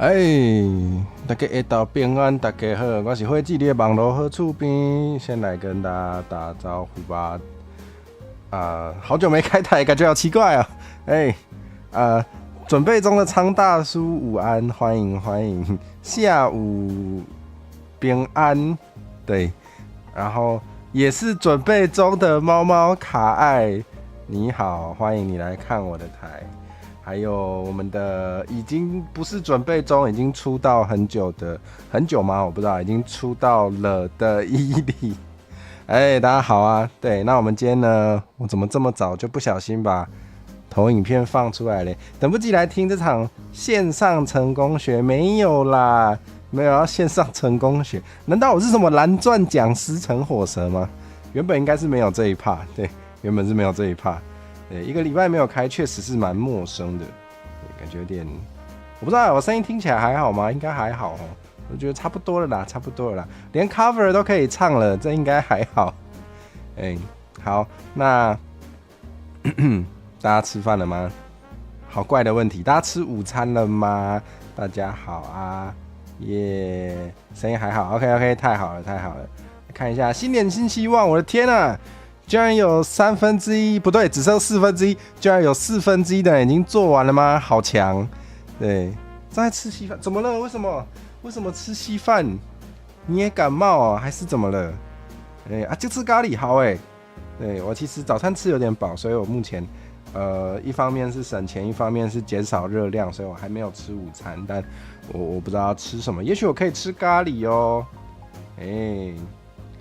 大家下昼平安，大家好，我是花枝，你的网络好厝边，先来跟大家打招呼吧。好久没开台，感觉好奇怪啊。准备中的昌大叔午安，欢迎，下午平安，对，然后也是准备中的猫猫卡爱，你好，欢迎你来看我的台。还有我们的已经不是准备中，已经出道很久吗？我不知道，已经出道了的伊利。大家好啊！对，那我们今天呢，我怎么这么早就不小心把投影片放出来嘞？等不及来听这场线上成功学？没有啦，没有要线上成功学。难道我是什么蓝钻讲师陈火蛇吗？原本应该是没有这一趴，对，原本是没有这一趴。对，一个礼拜没有开，确实是蛮陌生的，感觉有点，我不知道我声音听起来还好吗？应该还好哦，我觉得差不多了啦，连 cover 都可以唱了，这应该还好。好，那大家吃饭了吗？好怪的问题，大家吃午餐了吗？大家好啊，耶，声音还好 ，OK， 太好了，看一下新年新希望，我的天啊！居然有1/3，不对，只剩1/4，居然有1/4的人已经做完了吗？好强！对，正在吃稀饭，怎么了？为什么吃稀饭？你也感冒啊？还是怎么了？就吃咖喱，好对，我其实早餐吃有点饱，所以我目前一方面是省钱，一方面是减少热量，所以我还没有吃午餐，但我不知道要吃什么，也许我可以吃咖喱哦。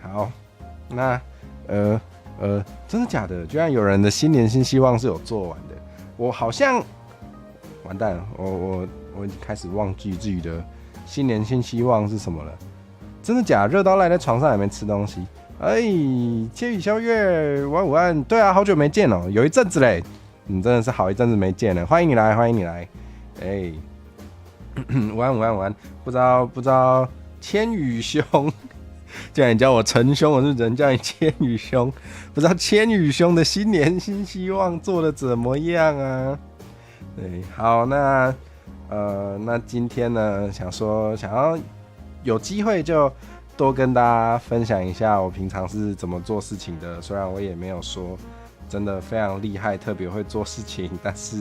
好，那真的假的？居然有人的新年新希望是有做完的，我好像完蛋了，我已经开始忘记自己的新年新希望是什么了。真的假的？热到赖在床上也没吃东西。千羽宵月，午安。对啊，好久没见了，有一阵子嘞，真的是好一阵子没见了。欢迎你来。午安。不知道千羽兄。既然你叫我陈兄，我是人叫你千羽兄，不知道千羽兄的新年新希望做的怎么样啊？对，好，那今天呢，想要有机会就多跟大家分享一下我平常是怎么做事情的。虽然我也没有说真的非常厉害，特别会做事情，但是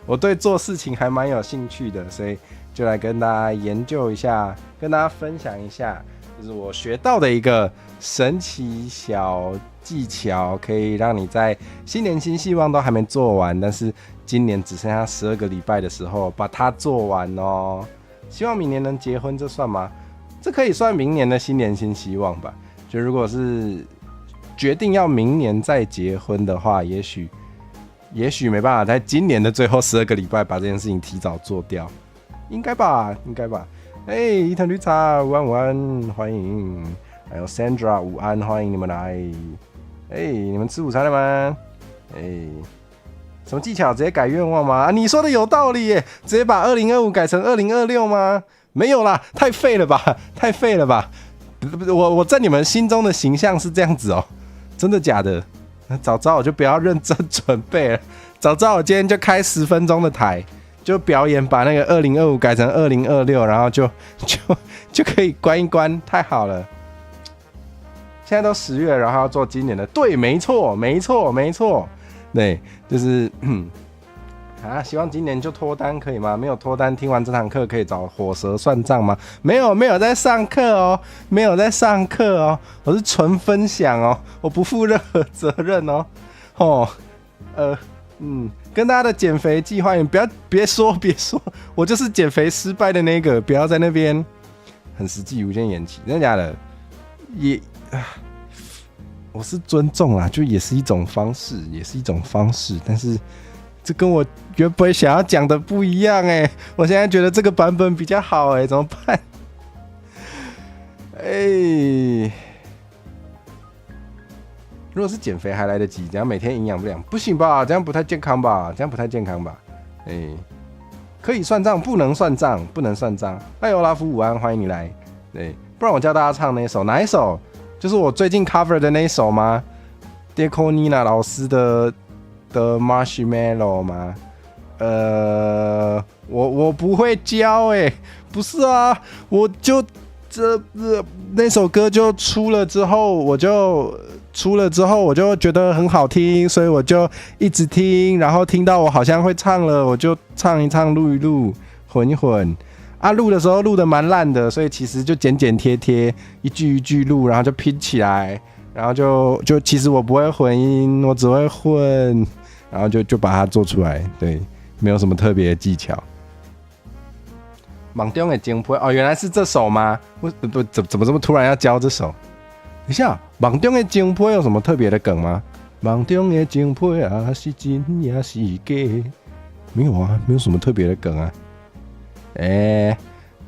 我对做事情还蛮有兴趣的，所以就来跟大家研究一下，跟大家分享一下。就是我学到的一个神奇小技巧，可以让你在新年新希望都还没做完，但是今年只剩下12个礼拜的时候把它做完哦。希望明年能结婚，这算吗？这可以算明年的新年新希望吧。就如果是决定要明年再结婚的话，也许没办法在今年的最后12个礼拜把这件事情提早做掉，应该吧。伊藤绿茶，午安，欢迎！还有 Sandra， 午安，欢迎你们来！你们吃午餐了吗？什么技巧？直接改愿望吗？你说的有道理耶！直接把2025改成2026吗？没有啦，太废了吧！我在你们心中的形象是这样子哦，真的假的？早知道我就不要认真准备了，早知道我今天就开10分钟的台。就表演把那个2025改成2026，然后就可以关一关，太好了。现在都10月，然后要做今年的，对，没错，对，就是希望今年就脱单可以吗？没有脱单，听完这堂课可以找火蛇算账吗？没有在上课哦，我是纯分享哦，我不负任何责任哦。跟大家的减肥计划，你别说，我就是减肥失败的那个，不要在那边很实际无限延期，真的假的？我是尊重啦，就也是一种方式，但是这跟我原本想要讲的不一样我现在觉得这个版本比较好怎么办？如果是减肥还来得及，这样每天营养不良不行吧？这样不太健康吧？可以算账，不能算账。欧拉夫午安，欢迎你来。不然我教大家唱那一首，哪一首？就是我最近 cover 的那一首吗 ？Deco Nina 老师的 Marshmallow 吗？我不会教不是啊，我就那首歌就出了之后，我就觉得很好听，所以我就一直听，然后听到我好像会唱了，我就唱一唱，录一录，混一混。啊，录的时候录的蛮烂的，所以其实就剪剪贴贴，一句一句录，然后就拼起来，然后就其实我不会混音，我只会混，然后就把它做出来，对，没有什么特别的技巧。梦中的情批原来是这首吗？怎么这么突然要教这首？等一下，梦中的情批有什么特别的梗吗？梦中的情批啊，是真也是假？没有啊，没有什么特别的梗啊。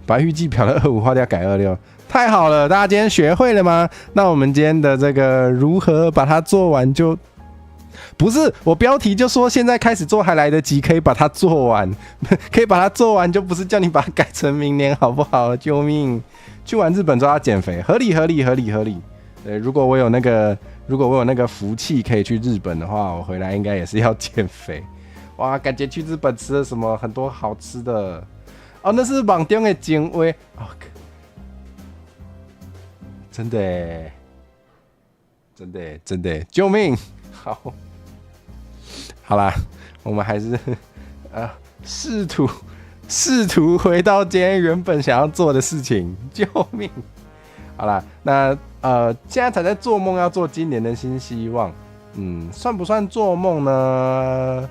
白玉记漂了25划掉改26，太好了！大家今天学会了吗？那我们今天的这个如何把它做完就不是我标题就说现在开始做还来得及，可以把它做完，可以把它做完，就不是叫你把它改成明年好不好？救命！去完日本之后要减肥，合理。对，如果我有那个福气可以去日本的话，我回来应该也是要减肥。哇，感觉去日本吃了什么很多好吃的。那是梦中的情话真的真的，救命！好啦，我们还是试图回到今天原本想要做的事情，救命！好啦，那现在才在做梦，要做今年的新希望，算不算做梦呢？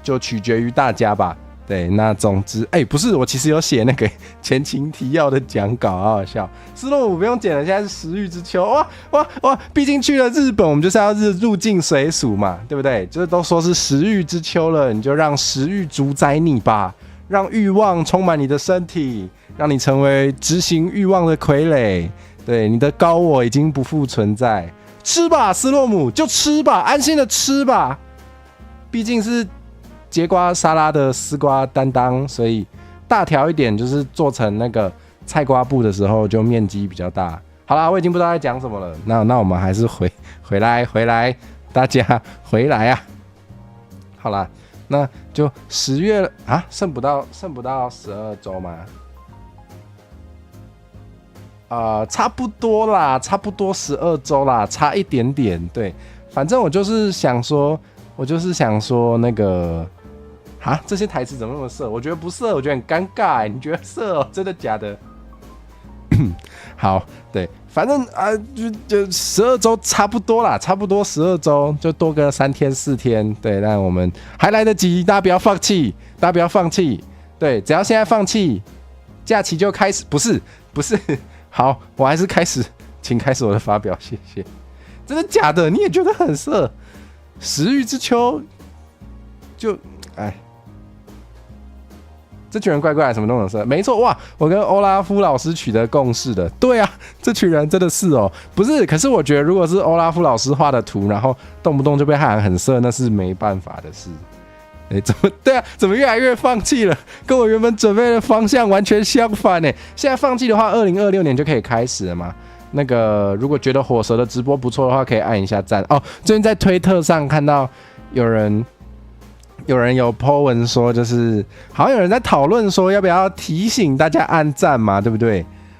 就取决于大家吧。对，那总之，不是，我其实有写那个前情提要的讲稿，好好笑。斯洛姆不用剪了，现在是食欲之秋，哇！毕竟去了日本，我们就是要入境随俗嘛，对不对？就是都说是食欲之秋了，你就让食欲主宰你吧，让欲望充满你的身体，让你成为执行欲望的傀儡。对，你的高我已经不复存在，吃吧，斯洛姆，就吃吧，安心的吃吧，毕竟是节瓜沙拉的丝瓜担当，所以大条一点，就是做成那个菜瓜布的时候就面积比较大。好啦，我已经不知道在讲什么了，那我们还是回来，大家回来啊！好啦，那就10月了啊，剩不到12周吗？差不多啦，差不多12周啦，差一点点。对，反正我就是想说那个。这些台词怎么那么色？我觉得不色，我觉得很尴尬。你觉得色哦？真的假的？好，对，反正就12周差不多啦，差不多12周，就多个3天4天。对，那我们还来得及，大家不要放弃，对，只要现在放弃，假期就开始。不是，好，我还是开始，请开始我的发表，谢谢。真的假的？你也觉得很色？食欲之秋，就这群人怪怪的，什么都能色。没错，哇！我跟欧拉夫老师取得共识的。对啊，这群人真的是哦，不是。可是我觉得，如果是欧拉夫老师画的图，然后动不动就被喊很色，那是没办法的事。怎么越来越放弃了？跟我原本准备的方向完全相反呢。现在放弃的话，2026年就可以开始了嘛。那个，如果觉得火蛇的直播不错的话，可以按一下赞哦。最近在推特上看到有人有 po 文说，就是好像有人在讨论说要不要提醒大家按赞嘛，对不对？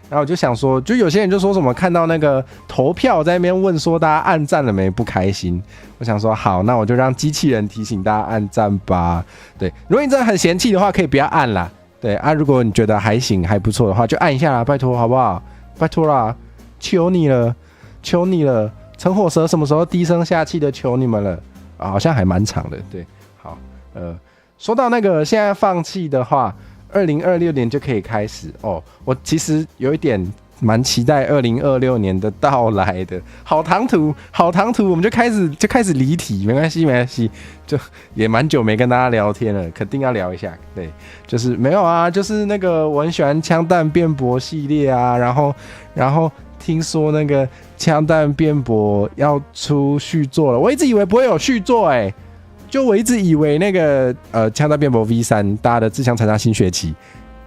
然后我就想说，就有些人就说什么看到那个投票在那边问说大家按赞了没，不开心。我想说好，那我就让机器人提醒大家按赞吧。对，如果你真的很嫌弃的话，可以不要按啦。对啊，如果你觉得还行还不错的话，就按一下啦，拜托好不好？拜托啦，求你了。陈火蛇什么时候低声下气的求你们了？好像还蛮长的。对，好，说到那个现在放弃的话，2026年就可以开始哦。我其实有一点蛮期待2026年的到来的。好唐突，我们就开始离题，没关系，就也蛮久没跟大家聊天了，肯定要聊一下。对，就是没有啊，就是那个我很喜欢枪弹辩驳系列啊，然后听说那个枪弹辩驳要出续作了，我一直以为不会有续作就我一直以为那个枪弹辩驳 V3 大家的自相残杀新学期，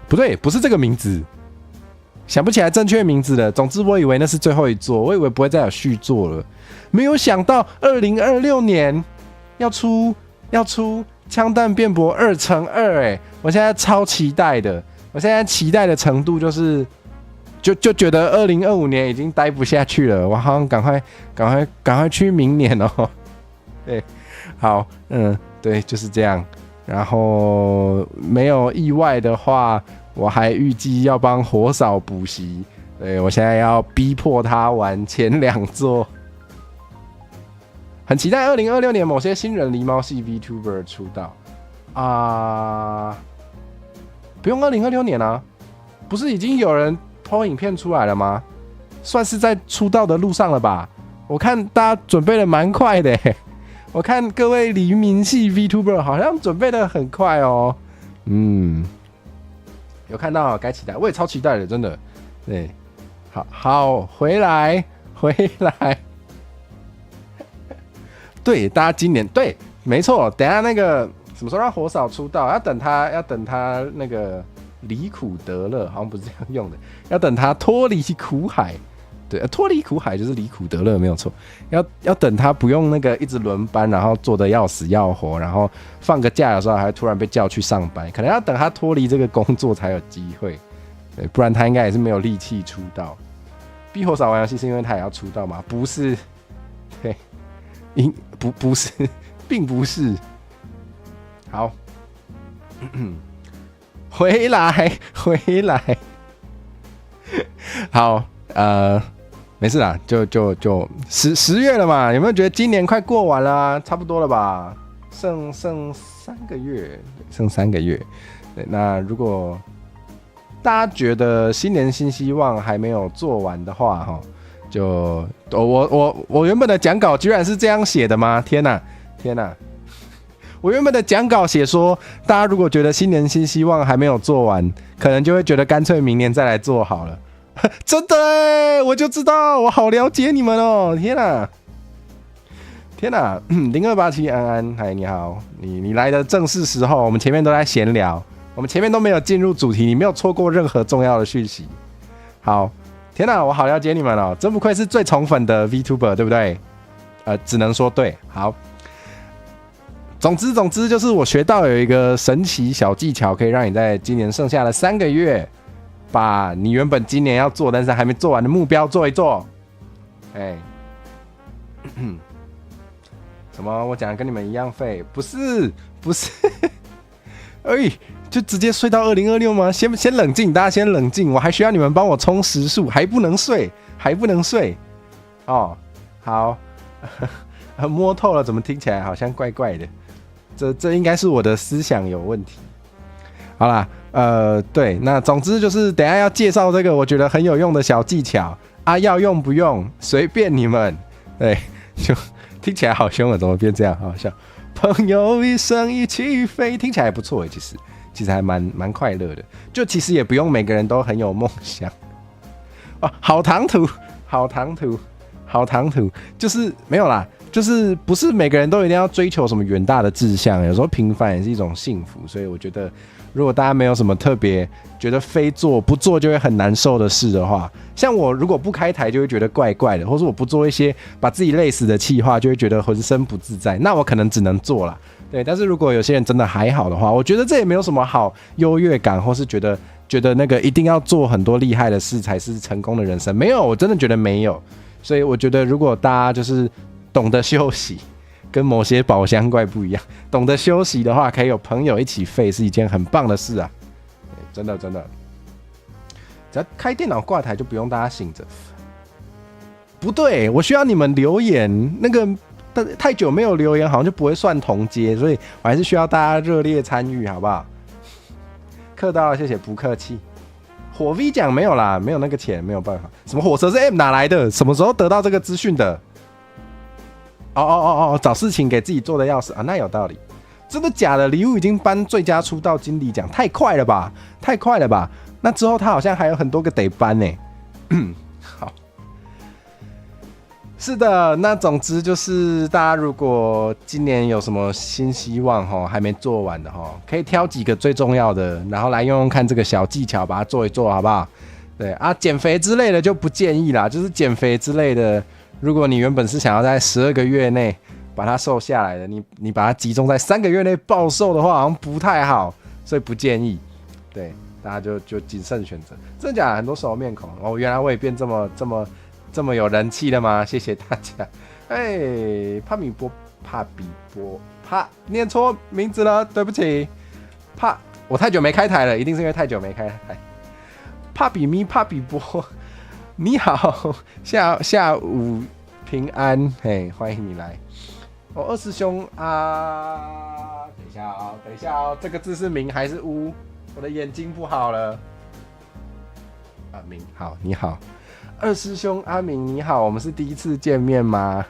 不对，不是这个名字，想不起来正确名字了。总之我以为那是最后一作，我以为不会再有续作了，没有想到2026年要出枪弹辩驳2×2，我现在超期待的。我现在期待的程度就是，就觉得2025年已经待不下去了，我好像赶快去明年哦。对，好，对，就是这样。然后没有意外的话，我还预计要帮火嫂补习。对，我现在要逼迫他玩前2座。很期待2026年某些新人狸猫系 VTuber 出道不用2026年啊，不是已经有人 po 影片出来了吗？算是在出道的路上了吧？我看大家准备的蛮快的我看各位黎明系 VTuber 好像准备的很快哦。有看到该期待，我也超期待的，真的。对，好，回来。对，大家今年对，没错。等一下那个什么时候让火嫂出道？要等他那个离苦得乐，好像不是这样用的。要等他脱离苦海，对，脱离苦海就是离苦得乐，没有错。要等他不用那个一直轮班，然后做的要死要活，然后放个假的时候还突然被叫去上班，可能要等他脱离这个工作才有机会。对，不然他应该也是没有力气出道。逼火嫂玩游戏是因为他也要出道吗？不是，对。不是，并不是。好，回来。好，没事啦，就10月了嘛，有没有觉得今年快过完了啊？差不多了吧？剩3个月，对，那如果大家觉得新年新希望还没有做完的话，哈。就我原本的讲稿居然是这样写的吗？天哪！我原本的讲稿写说，大家如果觉得新年新希望还没有做完，可能就会觉得干脆明年再来做好了。真的耶，我就知道，我好了解你们哦！天哪！0287安安，嗨，你好，你来的正是时候，我们前面都在闲聊，我们前面都没有进入主题，你没有错过任何重要的讯息。好。天哪，我好了解你们哦！真不愧是最宠粉的 VTuber， 对不对？只能说对。好，总之就是我学到有一个神奇小技巧，可以让你在今年剩下的3个月，把你原本今年要做但是还没做完的目标做一做。什么？我讲的跟你们一样废？不是。就直接睡到2026吗？先冷静，大家先冷静，我还需要你们帮我充时数，还不能睡哦。好，摸透了，怎么听起来好像怪怪的？这应该是我的思想有问题。好啦，对，那总之就是等一下要介绍这个我觉得很有用的小技巧啊，要用不用随便你们。对，就听起来好凶啊，怎么变这样？好笑。朋友一生一起飞，听起来还不错耶，其实还蛮快乐的，就其实也不用每个人都很有梦想好唐突，就是没有啦，就是不是每个人都一定要追求什么远大的志向，有时候平凡也是一种幸福，所以我觉得如果大家没有什么特别觉得非做不做就会很难受的事的话，像我如果不开台就会觉得怪怪的，或是我不做一些把自己累死的企划就会觉得浑身不自在，那我可能只能做啦。对，但是如果有些人真的还好的话，我觉得这也没有什么好优越感，或是觉得那个一定要做很多厉害的事才是成功的人生，没有，我真的觉得没有。所以我觉得如果大家就是懂得休息，跟某些宝箱怪不一样，懂得休息的话，可以有朋友一起废是一件很棒的事啊！真的，只要开电脑挂台就不用大家醒着。不对，我需要你们留言，那个太久没有留言，好像就不会算同阶，所以我还是需要大家热烈参与，好不好？客到了，谢谢，不客气。火 V 奖没有啦，没有那个钱，没有办法。什么火蛇是 M 哪来的？什么时候得到这个资讯的？找事情给自己做的要死啊，那有道理。真的假的？礼物已经颁最佳出道经理奖，太快了吧？那之后他好像还有很多个得颁呢。好。是的，那总之就是大家如果今年有什么新希望还没做完的可以挑几个最重要的，然后来用用看这个小技巧，把它做一做，好不好？对啊，减肥之类的就不建议啦，就是减肥之类的，如果你原本是想要在12个月内把它瘦下来的，你把它集中在3个月内暴瘦的话，好像不太好，所以不建议。对，大家就谨慎选择。真的假的？很多熟面孔哦，原来我也变这么有人气了吗？谢谢大家。帕比波，念错名字了，对不起。我太久没开台了，一定是因为太久没开台。帕比波，你好，下午平安，嘿，欢迎你来。二师兄啊，等一下哦，这个字是明还是乌？我的眼睛不好了。明好，你好，二师兄阿明你好，我们是第一次见面吗？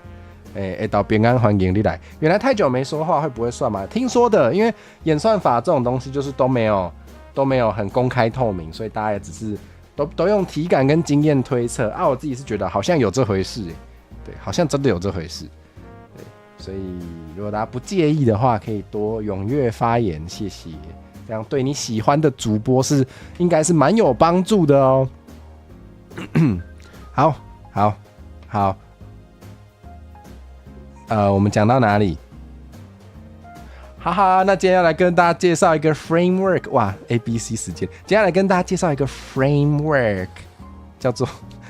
到平安欢迎你来。原来太久没说话会不会算吗？听说的，因为演算法这种东西就是都没有很公开透明，所以大家也只是都用体感跟经验推测啊。我自己是觉得好像有这回事，对，好像真的有这回事。对，所以如果大家不介意的话，可以多踊跃发言，谢谢。这样对你喜欢的主播应该是蛮有帮助的哦。好，我们讲到哪里？哈哈，那今天要来跟大家介绍一个 framework， 哇 ，ABC 时间，接下来跟大家介绍一个 framework， 叫做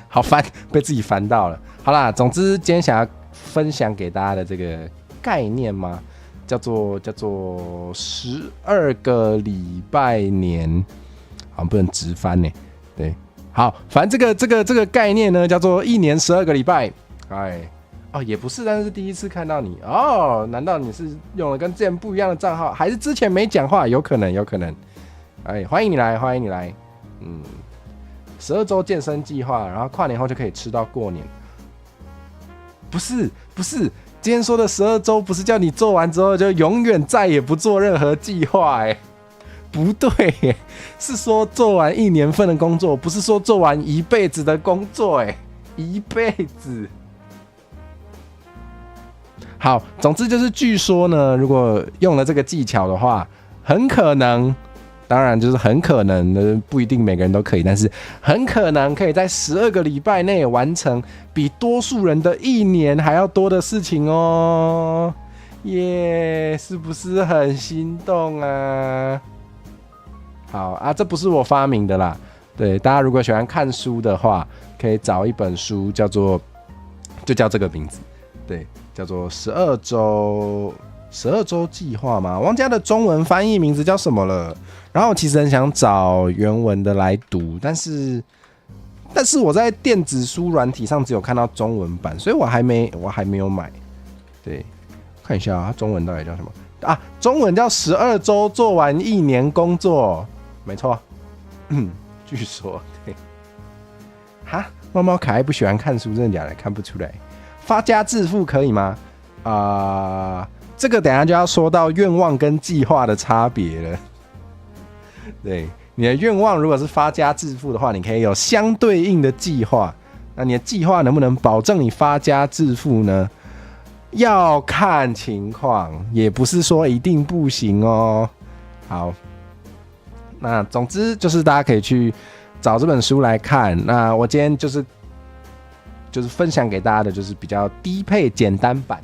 好烦，被自己烦到了。好啦，总之今天想要分享给大家的这个概念嘛，叫做12个礼拜年，好像不能直翻呢，对。好，反正这个概念呢，叫做1年12个礼拜。也不是，但是第一次看到你哦，难道你是用了跟之前不一样的账号，还是之前没讲话？有可能。欢迎你来，12周健身计划，然后跨年后就可以吃到过年。不是，今天说的12周不是叫你做完之后就永远再也不做任何计划，不对，是说做完1年份的工作，不是说做完一辈子的工作，一辈子。好，总之就是据说呢，如果用了这个技巧的话，很可能，当然就是很可能，不一定每个人都可以，但是很可能可以在12个礼拜内完成比多数人的1年还要多的事情哦。耶，是不是很心动啊？好啊，这不是我发明的啦。对，大家如果喜欢看书的话，可以找一本书，就叫这个名字，对，叫做12周计划嘛。忘记它的中文翻译名字叫什么了。然后我其实很想找原文的来读，但是我在电子书软体上只有看到中文版，所以我还没有买。对，看一下它中文到底叫什么啊？中文叫12周做完1年工作。没错，据说对。哈，猫猫可爱不喜欢看书，真的假的？看不出来。发家致富可以吗？这个等一下就要说到愿望跟计划的差别了。对，你的愿望如果是发家致富的话，你可以有相对应的计划。那你的计划能不能保证你发家致富呢？要看情况，也不是说一定不行哦。好。那总之就是大家可以去找这本书来看。那我今天就是分享给大家的就是比较低配简单版，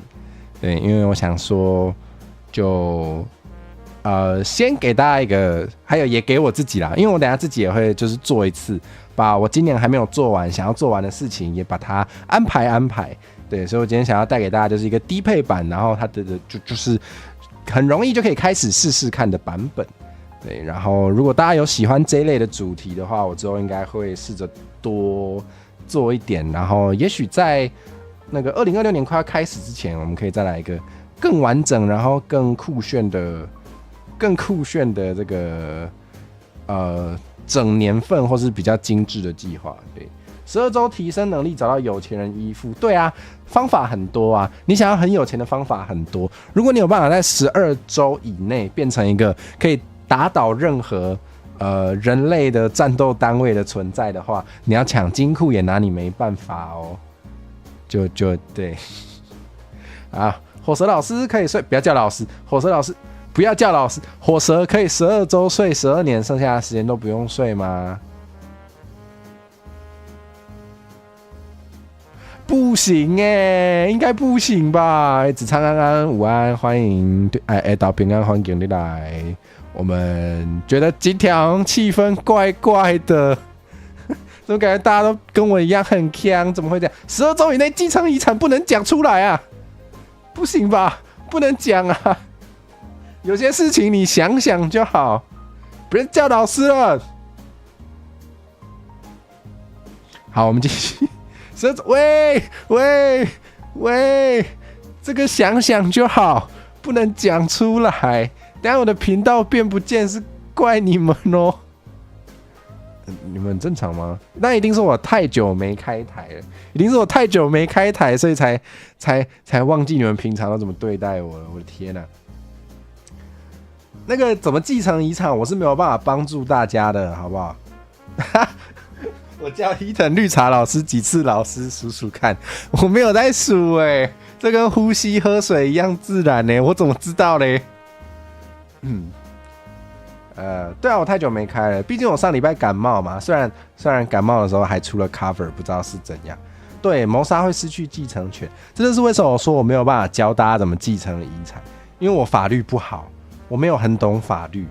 对，因为我想说就先给大家一个，还有也给我自己啦，因为我等一下自己也会就是做一次，把我今年还没有做完想要做完的事情也把它安排，对，所以我今天想要带给大家就是一个低配版，然后它的就是很容易就可以开始试试看的版本。对，然后如果大家有喜欢这一类的主题的话，我之后应该会试着多做一点，然后也许在那个2026年快要开始之前，我们可以再来一个更完整，然后更酷炫的这个整年份或是比较精致的计划。对，12周提升能力，找到有钱人依附。对啊，方法很多啊，你想要很有钱的方法很多。如果你有办法在12周以内变成一个可以打倒任何人类的战斗单位的存在的话，你要抢金库也拿你没办法哦。就对啊，火蛇老师可以睡，不要叫老师。火蛇老师不要叫老师。火蛇可以12周睡12年，剩下的时间都不用睡吗？不行应该不行吧？子昌安安午安，欢迎到平安欢迎你来。我们觉得今天气氛怪怪的，怎么感觉大家都跟我一样很呛？怎么会这样？12周以内继承遗产不能讲出来啊？不行吧？不能讲啊！有些事情你想想就好，不要叫老师了。好，我们继续。喂，这个想想就好，不能讲出来。等下我的频道变不见是怪你们哦。你们很正常吗？那一定是我太久没开台了，一定是我太久没开台，所以才忘记你们平常都怎么对待我了。我的天哪！那个怎么继承遗产，我是没有办法帮助大家的，好不好？我叫伊藤绿茶老师几次老师数数看，我没有在数这跟呼吸喝水一样自然我怎么知道嘞？对啊，我太久没开了，毕竟我上礼拜感冒嘛。虽然感冒的时候还出了 cover， 不知道是怎样。对，谋杀会失去继承权，这就是为什么我说我没有办法教大家怎么继承遗产，因为我法律不好，我没有很懂法律。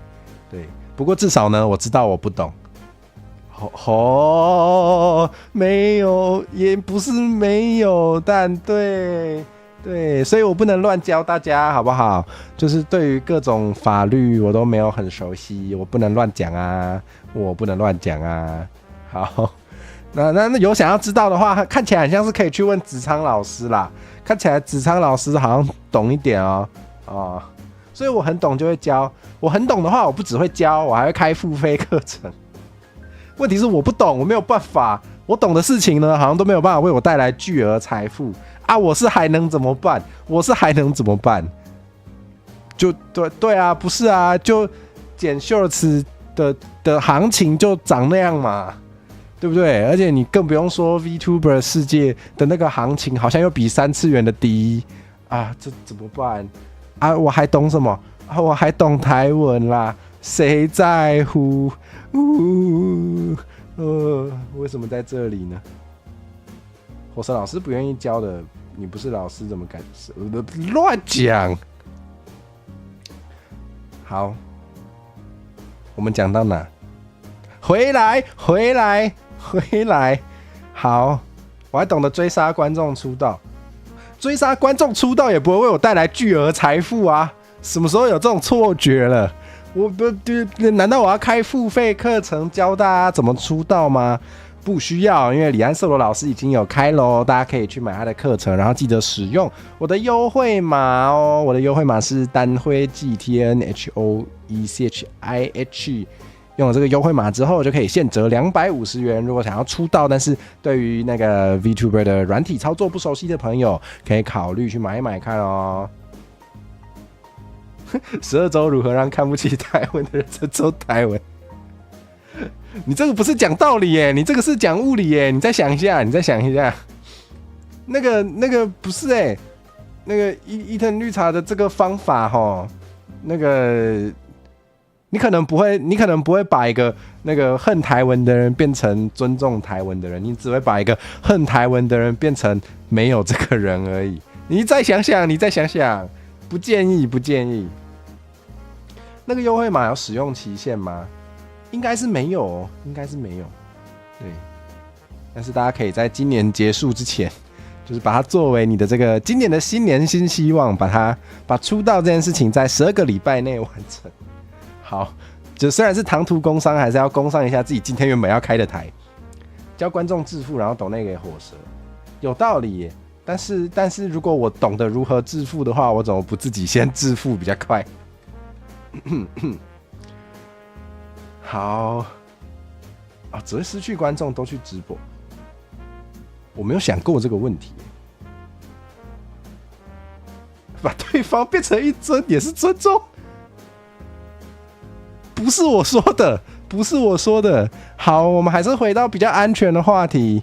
对，不过至少呢，我知道我不懂。没有，也不是没有，但对，所以我不能乱教大家，好不好？就是对于各种法律我都没有很熟悉，我不能乱讲啊，好，那有想要知道的话，看起来很像是可以去问子昌老师啦。看起来子昌老师好像懂一点哦，所以我很懂就会教。我很懂的话，我不只会教，我还会开付费课程。问题是我不懂，我没有办法。我懂的事情呢，好像都没有办法为我带来巨额财富啊！我是还能怎么办？就对啊，不是啊，就剪 shorts 的行情就长那样嘛，对不对？而且你更不用说 VTuber 世界的那个行情，好像又比3次元的低啊！这怎么办啊？我还懂什么啊？我还懂台文啦，谁在乎？为什么在这里呢？火神老师不愿意教的，你不是老师怎么敢乱讲？好，我们讲到哪？回来。好，我还懂得追杀观众出道，追杀观众出道也不会为我带来巨额财富啊！什么时候有这种错觉了？难道我要开付费课程教大家怎么出道吗？不需要，因为李安瑟罗老师已经有开咯，大家可以去买他的课程，然后记得使用我的优惠码哦。我的优惠码是单辉记 TNHOECHIH， 用了这个优惠码之后就可以现折250元。如果想要出道，但是对于那个 VTuber 的软体操作不熟悉的朋友，可以考虑去买一买看哦。12周如何让看不起台湾的人尊重台湾？你这个不是讲道理耶，你这个是讲物理耶。你再想一下，那个不是哎，那个伊藤绿茶的这个方法齁，那个你可能不会把一个那个恨台文的人变成尊重台文的人，你只会把一个恨台文的人变成没有这个人而已。你再想想，不建议。那个优惠码有使用期限吗？应该是没有哦，对，但是大家可以在今年结束之前，就是把它作为你的这个今年的新年新希望，把出道这件事情在12个礼拜内完成。好，就虽然是唐突工商，还是要工商一下自己今天原本要开的台，教观众致富，然后抖内给火蛇，有道理耶。但是如果我懂得如何致富的话，我怎么不自己先致富比较快？好啊，只会失去观众都去直播，我没有想过这个问题。把对方变成一尊也是尊重，不是我说的。好，我们还是回到比较安全的话题。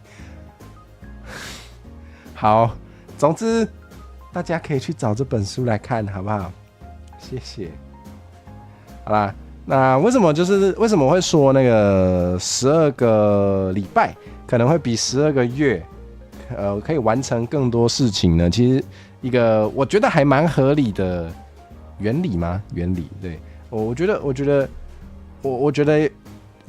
好，总之大家可以去找这本书来看，好不好？谢谢。好啦，那为什么会说那个12个礼拜可能会比12个月可以完成更多事情呢？其实一个我觉得还蛮合理的原理吗？原理，对，我觉得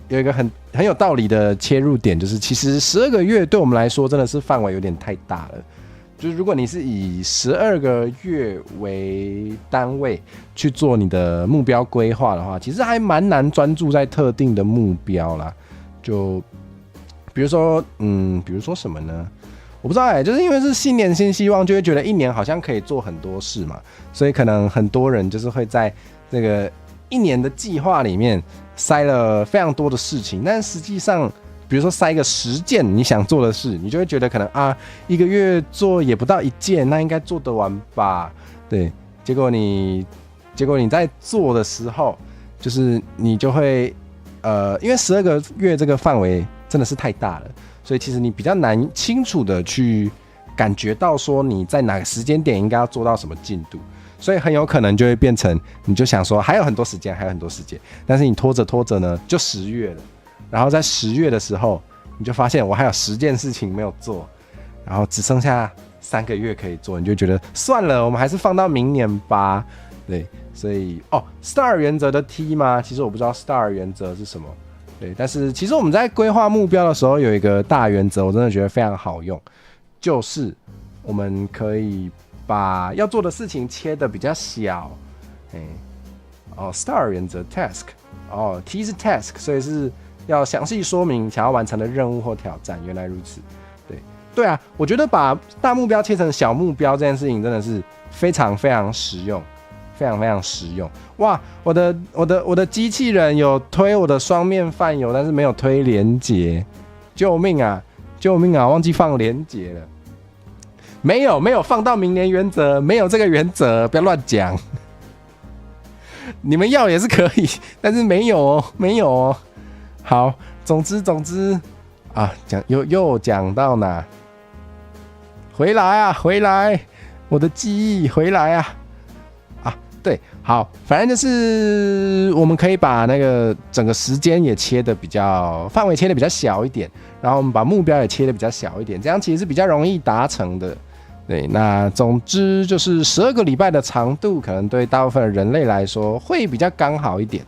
有一个很有道理的切入点，就是其实12个月对我们来说真的是范围有点太大了。就是如果你是以12个月为单位去做你的目标规划的话，其实还蛮难专注在特定的目标啦。就比如说什么呢？我不知道就是因为是新年新希望，就会觉得一年好像可以做很多事嘛，所以可能很多人就是会在这个一年的计划里面塞了非常多的事情，但实际上，比如说塞个10件你想做的事，你就会觉得可能1个月做也不到1件，那应该做得完吧？对，结果你在做的时候，就是你就会因为12个月这个范围真的是太大了，所以其实你比较难清楚的去感觉到说你在哪个时间点应该要做到什么进度。所以很有可能就会变成，你就想说还有很多时间，但是你拖着呢，就10月了。然后在10月的时候，你就发现我还有10件事情没有做，然后只剩下3个月可以做，你就觉得算了，我们还是放到明年吧。对，所以STAR 原则的 T 吗？其实我不知道 STAR 原则是什么。对，但是其实我们在规划目标的时候有一个大原则，我真的觉得非常好用，就是我们可以把要做的事情切得比较小。STAR 原则 Task T 是 Task， 所以是要详细说明想要完成的任务或挑战。原来如此，对啊，我觉得把大目标切成小目标这件事情真的是非常非常实用，非常非常实用。哇，我的机器人有推我的双面饭友，但是没有推连结，救命啊！忘记放连结了。没有放到明年原则，没有这个原则，不要乱讲。你们要也是可以，但是没有哦。好，总之又讲到哪？回来，我的记忆回来啊！对，好，反正就是我们可以把那个整个时间也切的比较范围切的比较小一点，然后我们把目标也切的比较小一点，这样其实是比较容易达成的。对，那总之就是12个礼拜的长度，可能对大部分的人类来说会比较刚好一点。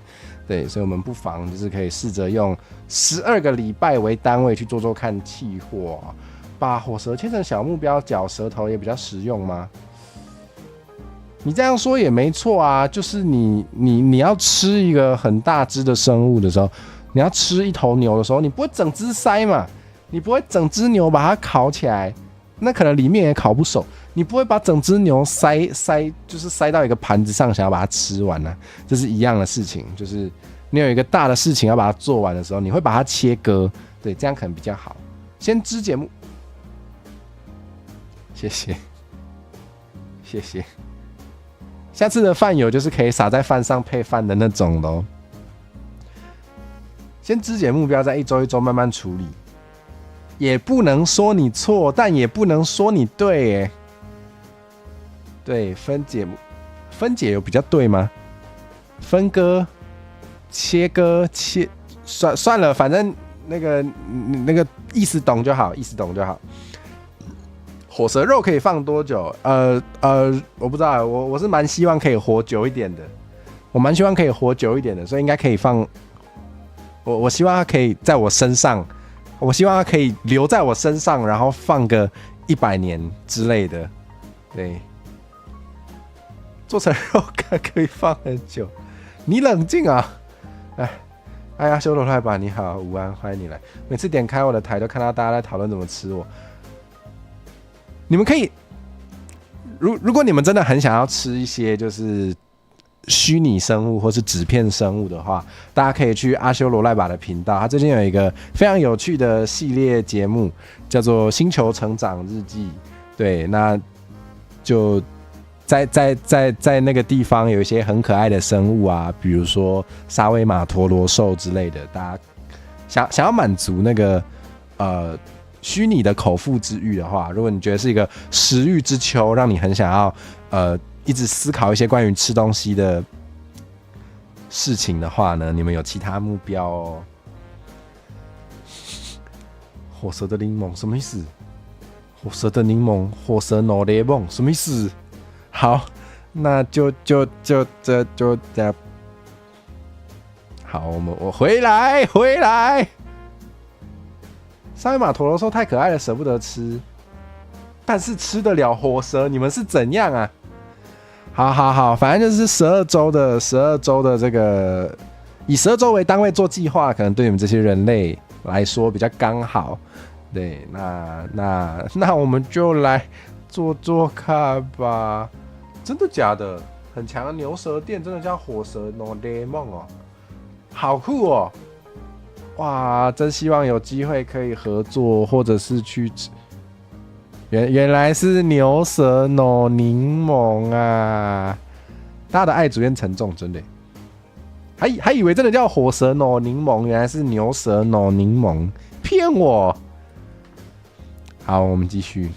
对，所以我们不妨就是可以试着用12个礼拜为单位去做看企划，把火蛇切成小目标，绞舌头也比较实用吗？你这样说也没错啊，就是你要吃一个很大只的生物的时候，你要吃一头牛的时候，你不会整只塞嘛，你不会整只牛把它烤起来。那可能里面也烤不熟，你不会把整只牛就是塞到一个盘子上，想要把它吃完啊，这是一样的事情。就是你有一个大的事情要把它做完的时候，你会把它切割，对，这样可能比较好。先知节目，谢谢。下次的饭友就是可以撒在饭上配饭的那种咯。先知节目标，再一周一周慢慢处理。也不能说你错，但也不能说你对耶。对，分解有比较对吗？分割、切割、算了，反正那个意思懂就好。火蛇肉可以放多久？我不知道，我是蛮希望可以活久一点的。所以应该可以放。我希望它可以在我身上。我希望它可以留在我身上，然后放个100年之类的。对，做成肉干可以放很久。你冷静啊！哎呀，修罗太吧，你好，午安，欢迎你来。每次点开我的台，都看到大家在讨论怎么吃我。你们可以，如果你们真的很想要吃一些就是虚拟生物或是纸片生物的话，大家可以去阿修罗赖把的频道，他最近有一个非常有趣的系列节目，叫做《星球成长日记》。对，那就在那个地方有一些很可爱的生物啊，比如说沙威玛陀罗兽之类的，大家想要满足那个虚拟的口腹之欲的话，如果你觉得是一个食欲之秋，让你很想要一直思考一些关于吃东西的事情的话呢，你们有其他目标哦。火蛇的柠檬什么意思？火蛇的柠檬，火蛇脑雷梦，什么意思？好，那就这样。好，我回来。上面马陀罗说太可爱了，舍不得吃，但是吃得了火蛇，你们是怎样啊？好，反正就是12周的这个，以12周为单位做计划，可能对你们这些人类来说比较刚好。对，那我们就来做看吧。真的假的？很强的牛舌店真的叫火蛇诺雷梦哦，好酷哦！哇，真希望有机会可以合作，或者是去吃。原来是牛舌脑柠檬啊！大家的爱逐渐沉重，真的。还以为真的叫火蛇脑柠檬，原来是牛舌脑柠檬，骗我！好，我们继续。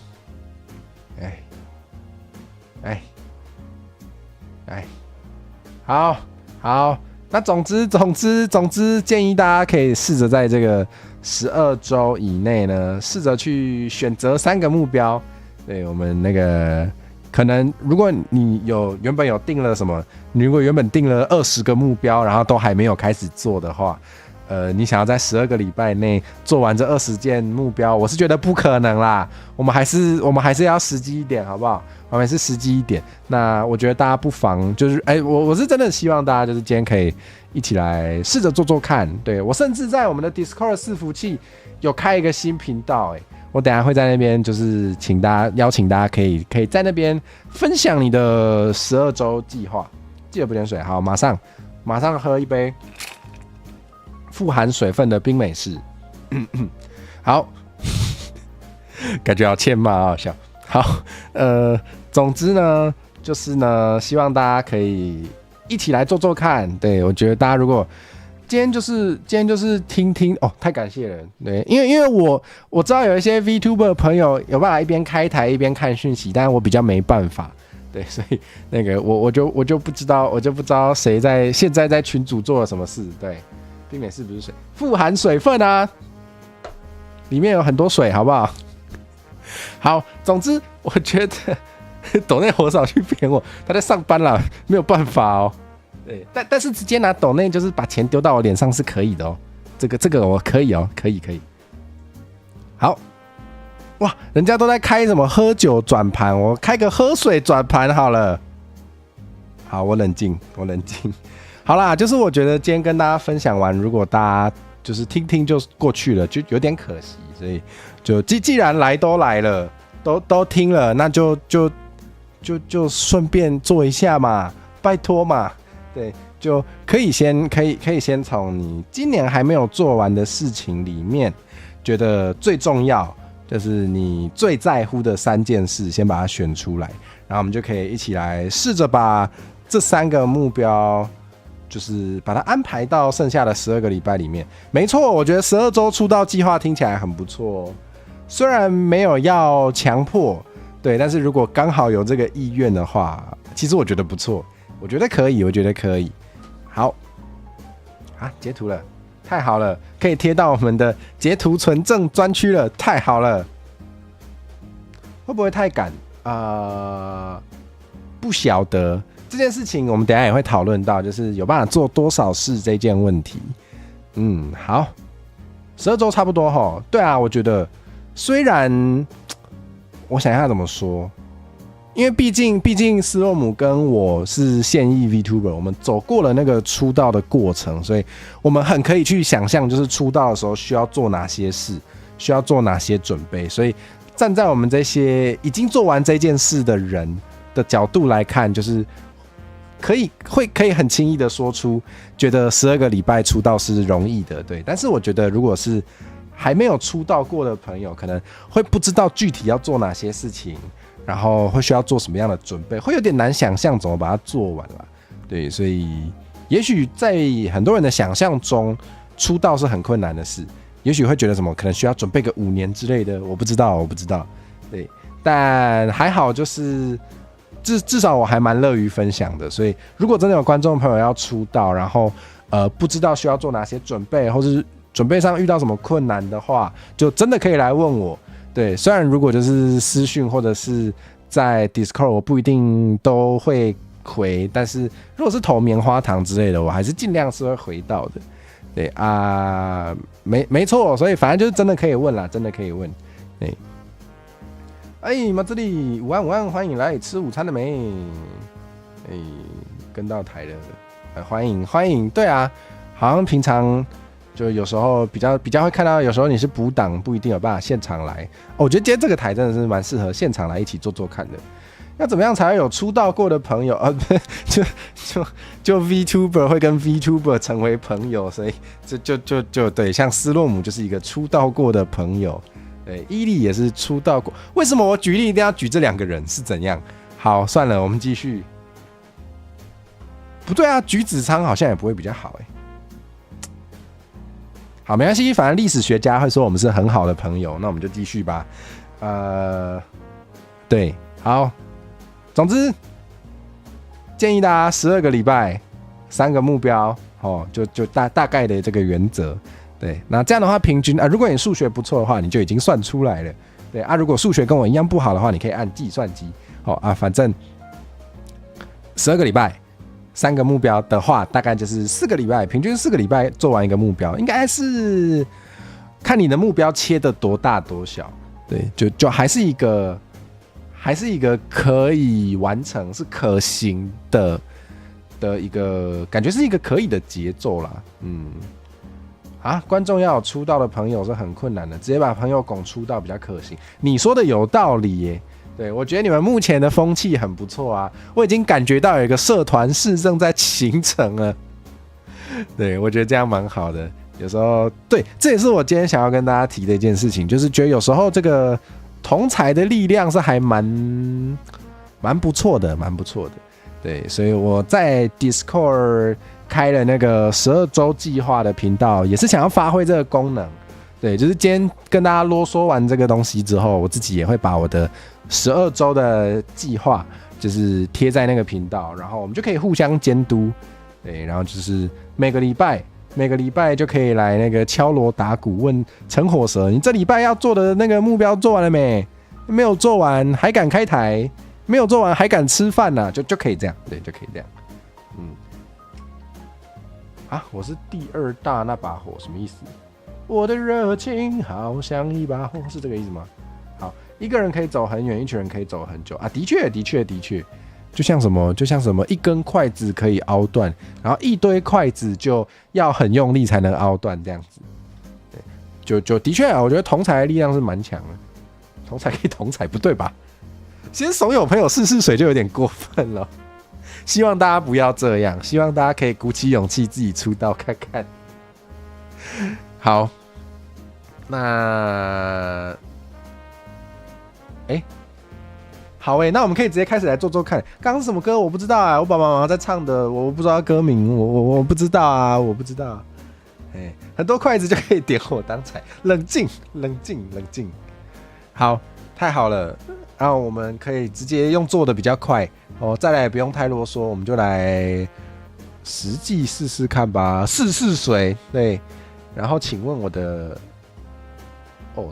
好，那总之，建议大家可以试着在这个12周以内呢，试着去选择3个目标。对，我们那个可能，如果你原本有定了什么，你如果原本定了20个目标，然后都还没有开始做的话，你想要在12个礼拜内做完这20件目标，我是觉得不可能啦。我们还是要实际一点，好不好？我们是实际一点。那我觉得大家不妨就是，我是真的希望大家就是今天可以一起来试着做看。对，我甚至在我们的 Discord 伺服器有开一个新频道，我等一下会在那边就是邀请大家可以在那边分享你的12周计划。记得不点水，好，马上喝一杯富含水分的冰美式。好，感觉要欠骂，好笑。好，总之呢，就是呢，希望大家可以一起来做看。对，我觉得大家如果今天就是听哦，太感谢了。对，因为我知道有一些 VTuber 朋友有办法一边开台一边看讯息，但是我比较没办法。对，所以那个我就不知道谁现在在群组做了什么事。对，冰美式不是水，富含水分啊，里面有很多水，好不好？好，总之我觉得抖内火少去骗我，他在上班了，没有办法哦。对，但是直接拿抖内就是把钱丢到我脸上是可以的哦。这个我可以哦，可以。好，哇，人家都在开什么喝酒转盘，我开个喝水转盘好了。好，我冷静。好啦，就是我觉得今天跟大家分享完，如果大家就是听就过去了，就有点可惜，所以就既然来都来了，都听了，那就顺便做一下嘛，拜托嘛，对，就可以先从你今年还没有做完的事情里面，觉得最重要，就是你最在乎的3件事，先把它选出来，然后我们就可以一起来试着把这3个目标。就是把它安排到剩下的12个礼拜里面。没错，我觉得12周出道计划听起来很不错哦。虽然没有要强迫，对，但是如果刚好有这个意愿的话，其实我觉得不错，我觉得可以。好，截图了，太好了，可以贴到我们的截图存证专区了，太好了。会不会太赶？不晓得。这件事情我们等一下也会讨论到，就是有办法做多少事这件问题。好，12周差不多齁。对啊，我觉得虽然我想一下怎么说，因为毕竟斯洛姆跟我是现役 VTuber， 我们走过了那个出道的过程，所以我们很可以去想象，就是出道的时候需要做哪些事，需要做哪些准备。所以站在我们这些已经做完这件事的人的角度来看，就是可以很轻易的说出，觉得12个礼拜出道是容易的，对。但是我觉得，如果是还没有出道过的朋友，可能会不知道具体要做哪些事情，然后会需要做什么样的准备，会有点难想象怎么把它做完了。对，所以也许在很多人的想象中，出道是很困难的事，也许会觉得什么可能需要准备个5年之类的，我不知道。对，但还好，就是至少我还蛮乐于分享的，所以如果真的有观众朋友要出道，然后不知道需要做哪些准备，或是准备上遇到什么困难的话，就真的可以来问我。对，虽然如果就是私讯或者是在 Discord 我不一定都会回，但是如果是投棉花糖之类的，我还是尽量是会回到的。对啊，没错，所以反正就是真的可以问啦，真的可以问。对，马这里午安，欢迎来吃午餐了没？跟到台了，欢迎。对啊，好像平常就有时候比较会看到，有时候你是补档，不一定有办法现场来。我觉得今天这个台真的是蛮适合现场来一起做看的。要怎么样才会有出道过的朋友？就 VTuber 会跟 VTuber 成为朋友，所以就对，像斯洛姆就是一个出道过的朋友，对，伊利也是出道过。为什么我举例一定要举这2个人是怎样？好，算了，我们继续。不对啊，举子昌好像也不会比较好好，没关系，反正历史学家会说我们是很好的朋友，那我们就继续吧。对，好。总之，建议大家12个礼拜3个目标，就大概的这个原则。对，那这样的话，平均如果你数学不错的话，你就已经算出来了。对如果数学跟我一样不好的话，你可以按计算机。反正12个礼拜3个目标的话，大概就是4个礼拜，平均4个礼拜做完一个目标，应该是看你的目标切的多大多小。对，就还是一个可以完成、是可行的一个感觉，是一个可以的节奏啦。观众要有出道的朋友是很困难的，直接把朋友拱出道比较可行。你说的有道理耶，对，我觉得你们目前的风气很不错啊，我已经感觉到有一个社团式正在形成了。对，我觉得这样蛮好的。有时候，对，这也是我今天想要跟大家提的一件事情，就是觉得有时候这个同侪的力量是还蛮不错的，对，所以我在 Discord 开了那个12周计划的频道，也是想要发挥这个功能。对，就是今天跟大家啰嗦完这个东西之后，我自己也会把我的12周的计划就是贴在那个频道，然后我们就可以互相监督。对，然后就是每个礼拜就可以来那个敲锣打鼓问陈火蛇，你这礼拜要做的那个目标做完了没？没有做完还敢开台？没有做完还敢吃饭呢？就可以这样，对，就可以这样。我是第2大那把火，什么意思？我的热情好像一把火，是这个意思吗？好，一个人可以走很远，一群人可以走很久啊！的确，就像什么一根筷子可以凹断，然后一堆筷子就要很用力才能凹断，这样子。对，就的确我觉得同侪的力量是蛮强的。同侪可以同侪，不对吧？先怂恿朋友试水就有点过分了。希望大家不要这样，希望大家可以鼓起勇气自己出道看看。好，那好那我们可以直接开始来做看。刚刚是什么歌我不知道啊，我爸爸妈妈在唱的，我不知道歌名，我不知道啊，我不知道。很多筷子就可以点火当柴，冷静。好，太好了，然后我们可以直接用做的比较快再来也不用太啰嗦，我们就来实际试试看吧，试水。对，然后请问我的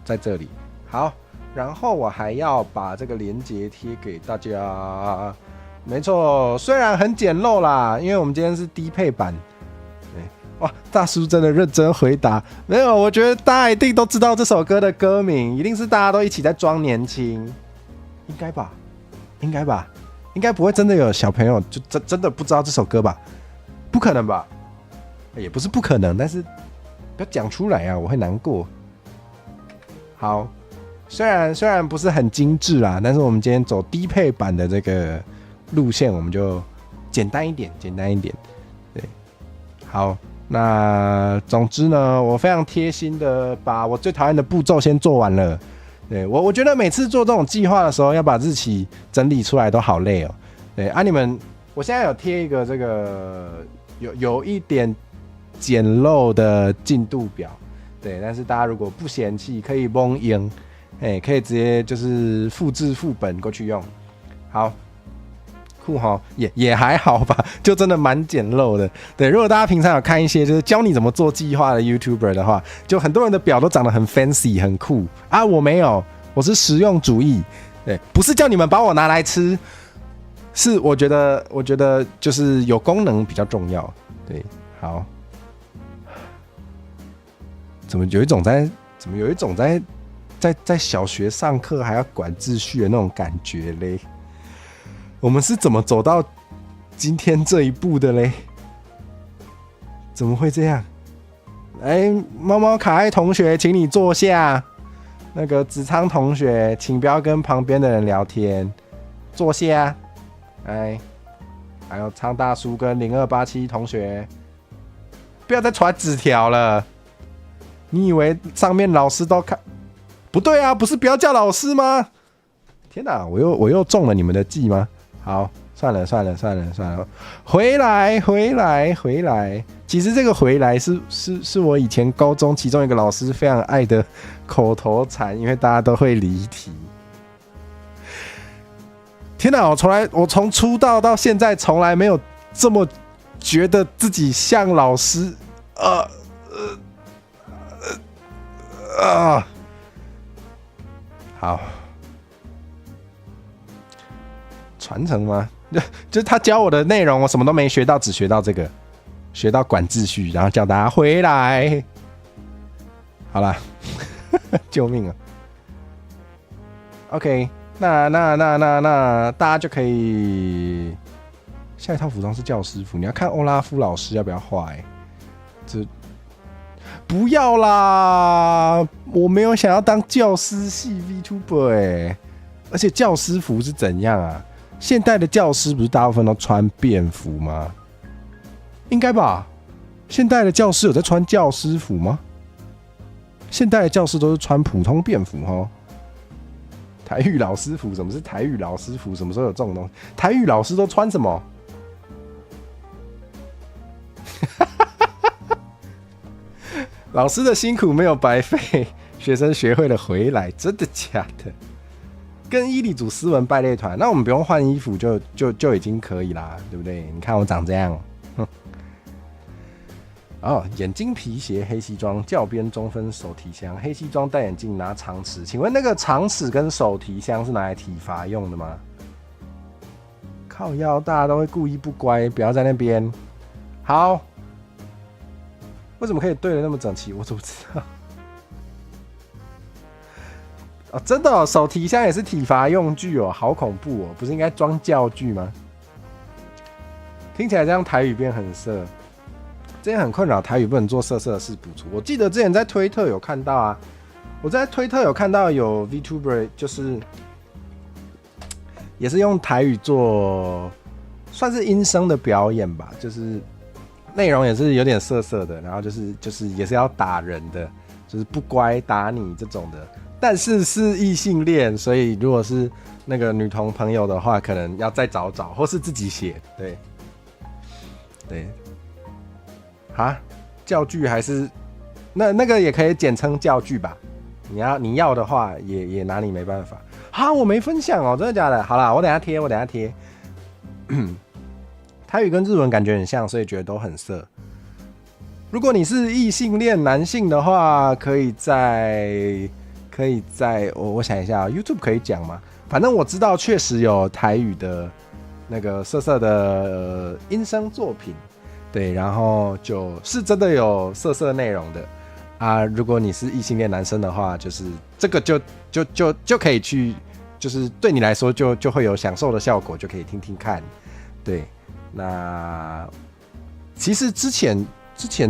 在这里。好，然后我还要把这个连结贴给大家。没错，虽然很简陋啦，因为我们今天是低配版。哇，大叔真的认真回答。没有，我觉得大家一定都知道这首歌的歌名，一定是大家都一起在装年轻，应该吧？应该不会真的有小朋友就真的不知道这首歌吧？不可能吧？也不是不可能，但是不要讲出来啊，我会难过。好，虽然不是很精致啦，但是我们今天走低配版的这个路线，我们就简单一点。对，好。那总之呢，我非常贴心的把我最讨厌的步骤先做完了。对，我觉得每次做这种计划的时候，要把日期整理出来都好累哦。对你们，我现在有贴一个这个有一点简陋的进度表。对，但是大家如果不嫌弃，可以蒙用，可以直接就是复制副本过去用。好。酷齁，也还好吧，就真的蛮简陋的。对，如果大家平常有看一些就是教你怎么做计划的 YouTuber 的话，就很多人的表都长得很 fancy 很酷啊，我没有，我是实用主义，对，不是叫你们把我拿来吃，是我觉得就是有功能比较重要，对，好，怎么有一种在小学上课还要管秩序的那种感觉嘞？我们是怎么走到今天这一步的嘞？怎么会这样？哎，猫猫可爱同学，请你坐下。那个子昌同学，请不要跟旁边的人聊天，坐下。哎，还有昌大叔跟0287同学，不要再传纸条了。你以为上面老师都看？不对啊，不是不要叫老师吗？天哪，我又中了你们的计吗？好，算了，回来。其实这个回来是我以前高中其中一个老师非常爱的口头禅，因为大家都会离题。天哪，我从出道到现在从来没有这么觉得自己像老师，好，传承吗？就是他教我的内容，我什么都没学到，只学到这个。学到管秩序，然后叫大家回来。好啦，救命啊 ！OK， 那大家就可以下一套服装是教师服，你要看欧拉夫老师要不要画？这不要啦，我没有想要当教师系 VTuber 而且教师服是怎样啊？现代的教师不是大部分都穿便服吗？应该吧？现代的教师有在穿教师服吗？现代的教师都是穿普通便服齁。台语老师服，什么是台语老师服？什么时候有这种东西？台语老师都穿什么？老师的辛苦没有白费，学生学会了回来，真的假的？跟伊犁组斯文败类团，那我们不用换衣服就已经可以啦，对不对？你看我长这样。哦，眼睛皮鞋，黑西装，教鞭中分手提箱，黑西装戴眼镜拿长尺，请问那个长尺跟手提箱是拿来体罚用的吗？靠腰，大家都会故意不乖，不要在那边。好，为什么可以对得那么整齐？我怎么知道？哦，真的哦，手提箱也是体罚用具哦，好恐怖哦！不是应该装教具吗？听起来这样台语变很色。之前很困扰台语不能做色色的事补出。我记得之前在推特有看到啊，我在推特有看到有 VTuber 就是也是用台语做算是音声的表演吧，就是内容也是有点色色的，然后就是也是要打人的，就是不乖打你这种的，但是是异性恋，所以如果是那个女同朋友的话，可能要再找或是自己写，对。啊，教具还是那个也可以简称教具吧？你要的话也拿你没办法。啊，我没分享哦，真的假的？好啦，我等下贴。台语跟日文感觉很像，所以觉得都很色。如果你是异性恋男性的话，可以在我想一下 ，YouTube 可以讲吗？反正我知道确实有台语的那个色色的音声作品。对，然后就是真的有色色内容的啊。如果你是异性恋男生的话，就是这个就可以去，就是对你来说就会有享受的效果，就可以听听看。对，那其实之前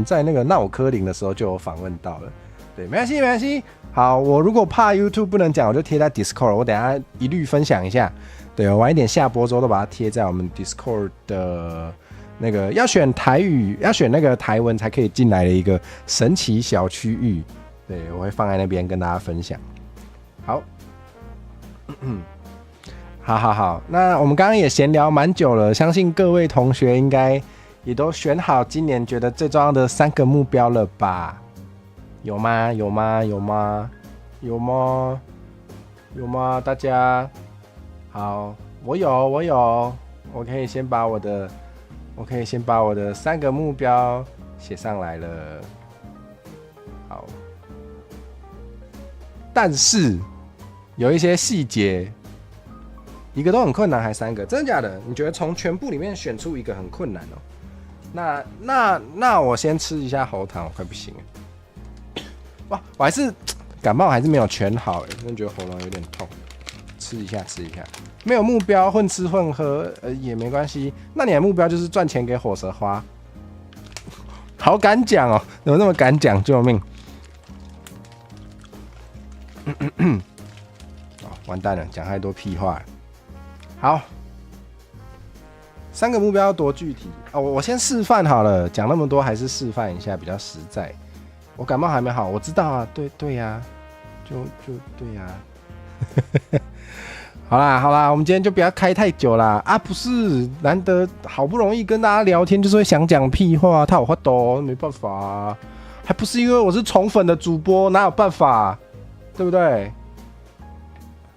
在那个闹科林的时候就有访问到了。对，没关系。好，我如果怕 YouTube 不能讲，我就贴在 Discord， 我等一下一律分享一下。对，我晚一点下播之后都把它贴在我们 Discord 的。那个要选台语，要选那个台文才可以进来的一个神奇小区域，对，我会放在那边跟大家分享。好，好，那我们刚刚也闲聊蛮久了，相信各位同学应该也都选好今年觉得最重要的3个目标了吧？有吗？大家好，我有，我可以先把我的3个目标写上来了。好，但是有一些细节，一个都很困难，还3个，真的假的？你觉得从全部里面选出一个很困难哦？那我先吃一下喉糖，我快不行了。哇，我还是感冒还是没有全好哎，真的觉得喉咙有点痛。吃一下，没有目标混吃混喝也没关系。那你的目标就是赚钱给火蛇花。好敢讲哦，怎么那么敢讲？救命！哦，完蛋了，讲太多屁话了。好，3个目标多具体哦？我先示范好了，讲那么多还是示范一下比较实在。我感冒还没好，我知道啊，对呀，就对呀。好啦，我们今天就不要开太久啦啊！不是，难得好不容易跟大家聊天，就是会想讲屁话，他有话多，没办法啊，还不是因为我是宠粉的主播，哪有办法，对不对？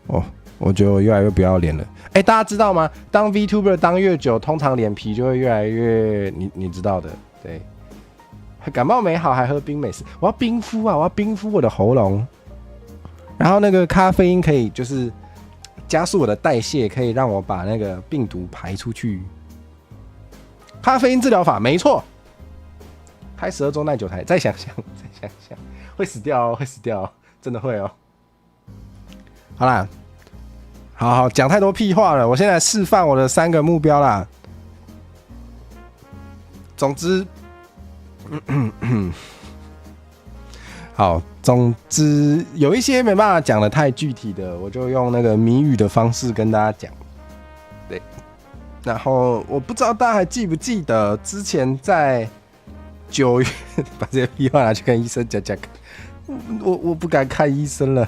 哦，我觉得我越来越不要脸了。大家知道吗？当 VTuber 当越久，通常脸皮就会越来越，你知道的，对。感冒没好还喝冰美式，我要冰敷啊！我要冰敷我的喉咙，然后那个咖啡因可以就是加速我的代谢，可以让我把那个病毒排出去。咖啡因治疗法没错，开12周耐久台，再想想，会死掉哦，会死掉哦，真的会哦。好啦，好讲太多屁话了，我现在示范我的3个目标啦。总之。好，总之有一些没办法讲的太具体的，我就用那个谜语的方式跟大家讲。对，然后我不知道大家还记不记得之前在9月把这些屁话拿去跟医生讲，我不敢看医生了。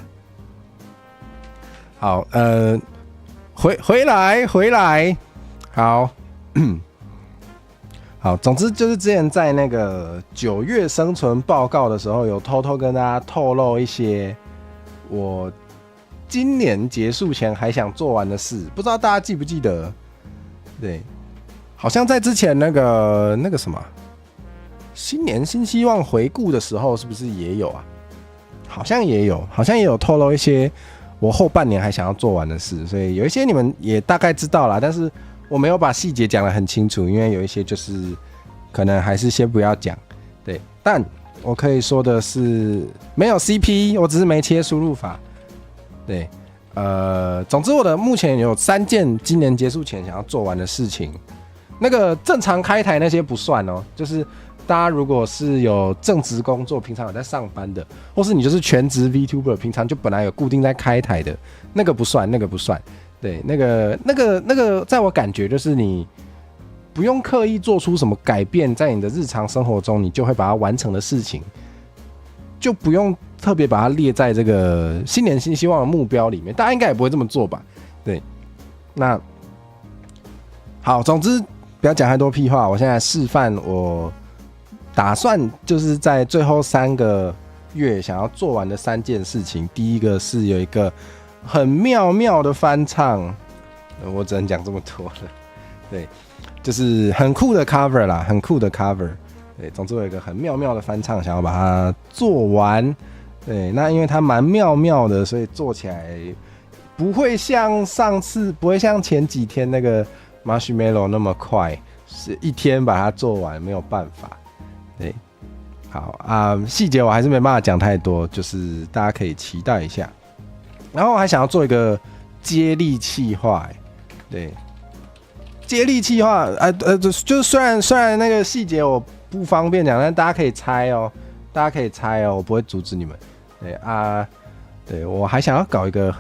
好，回来，好。好，总之就是之前在那个9月生存报告的时候，有偷偷跟大家透露一些我今年结束前还想做完的事，不知道大家记不记得？对，好像在之前那个什么新年新希望回顾的时候，是不是也有啊？好像也有透露一些我后半年还想要做完的事，所以有一些你们也大概知道啦，但是我没有把细节讲得很清楚，因为有一些就是可能还是先不要讲，对。但我可以说的是，没有 CP， 我只是没切输入法，对。总之我的目前有3件今年结束前想要做完的事情，那个正常开台那些不算哦，就是大家如果是有正职工作，平常有在上班的，或是你就是全职 VTuber， 平常就本来有固定在开台的，那个不算。对，那个，在我感觉就是你不用刻意做出什么改变，在你的日常生活中，你就会把它完成的事情，就不用特别把它列在这个新年新希望的目标里面。大家应该也不会这么做吧？对，那好，总之不要讲太多屁话，我现在示范我打算就是在最后3个月想要做完的3件事情。第一个是有一个很妙的翻唱，我只能讲这么多了。对，就是很酷的 cover 啦，很酷的 cover。对，总之有一个很妙的翻唱，想要把它做完。对，那因为它蛮妙的，所以做起来不会像前几天那个 Marshmallow 那么快，是1天把它做完，没有办法。对，好啊，细节我还是没办法讲太多，就是大家可以期待一下。然后我还想要做一个接力企划，对，接力企划，就是虽然那个细节我不方便讲，但大家可以猜哦，我不会阻止你们。对啊，对我还想要搞一个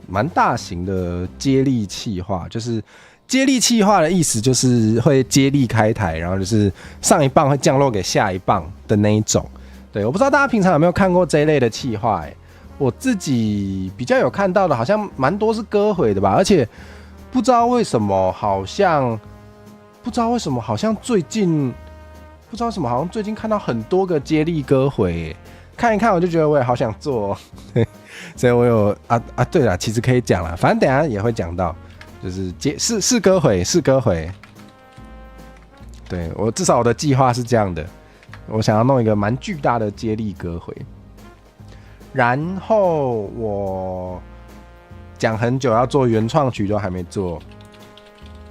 蛮大型的接力企划，就是接力企划的意思就是会接力开台，然后就是上一棒会降落给下一棒的那一种。对，我不知道大家平常有没有看过这一类的企划，我自己比较有看到的，好像蛮多是歌回的吧，而且不知道为什么，好像最近看到很多个接力歌回，看一看我就觉得我也好想做，所以我有对啦，其实可以讲啦，反正等一下也会讲到，就是是歌回，对，我至少我的计划是这样的，我想要弄一个蛮巨大的接力歌回。然后我讲很久要做原创曲都还没做，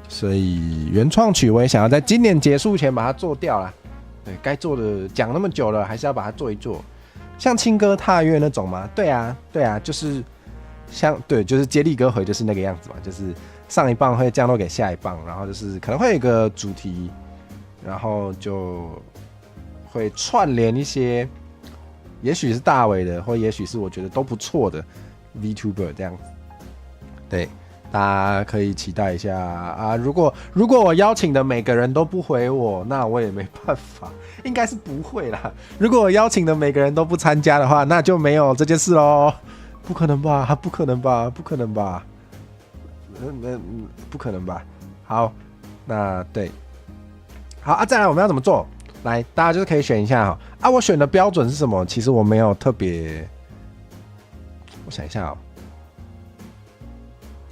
所以原创曲我也想要在今年结束前把它做掉啦。对，该做的讲那么久了，还是要把它做一做。像轻歌踏月那种吗？对啊，就是就是接力歌回就是那个样子嘛，就是上一棒会降落给下一棒，然后就是可能会有一个主题，然后就会串联一些，也许是大伟的，或也许是我觉得都不错的 VTuber 这样子。对，大家可以期待一下啊！如果我邀请的每个人都不回我，那我也没办法，应该是不会啦。如果我邀请的每个人都不参加的话，那就没有这件事咯。不可能吧？不可能吧？不可能吧？不可能吧？好，那对，好啊，再来我们要怎么做？来，大家就是可以选一下哈。啊，我选的标准是什么？其实我没有特别，我想一下哦。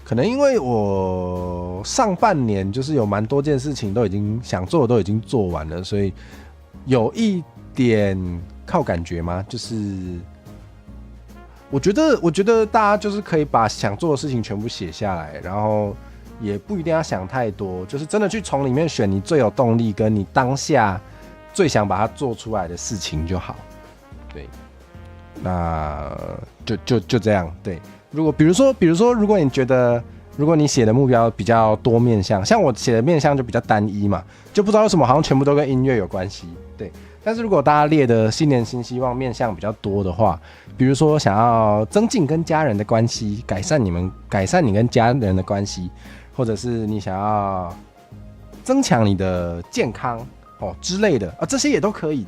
可能因为我上半年就是有蛮多件事情都已经想做的都已经做完了，所以有一点靠感觉吗？就是我觉得大家就是可以把想做的事情全部写下来，然后也不一定要想太多，就是真的去从里面选你最有动力跟你当下最想把它做出来的事情就好。对，那就这样。对。比如说，如果你觉得，如果你写的目标比较多面向，像我写的面向就比较单一嘛，就不知道为什么好像全部都跟音乐有关系，对。但是如果大家列的新年新希望面向比较多的话，比如说想要增进跟家人的关系，改善你跟家人的关系，或者是你想要增强你的健康之类的啊，这些也都可以。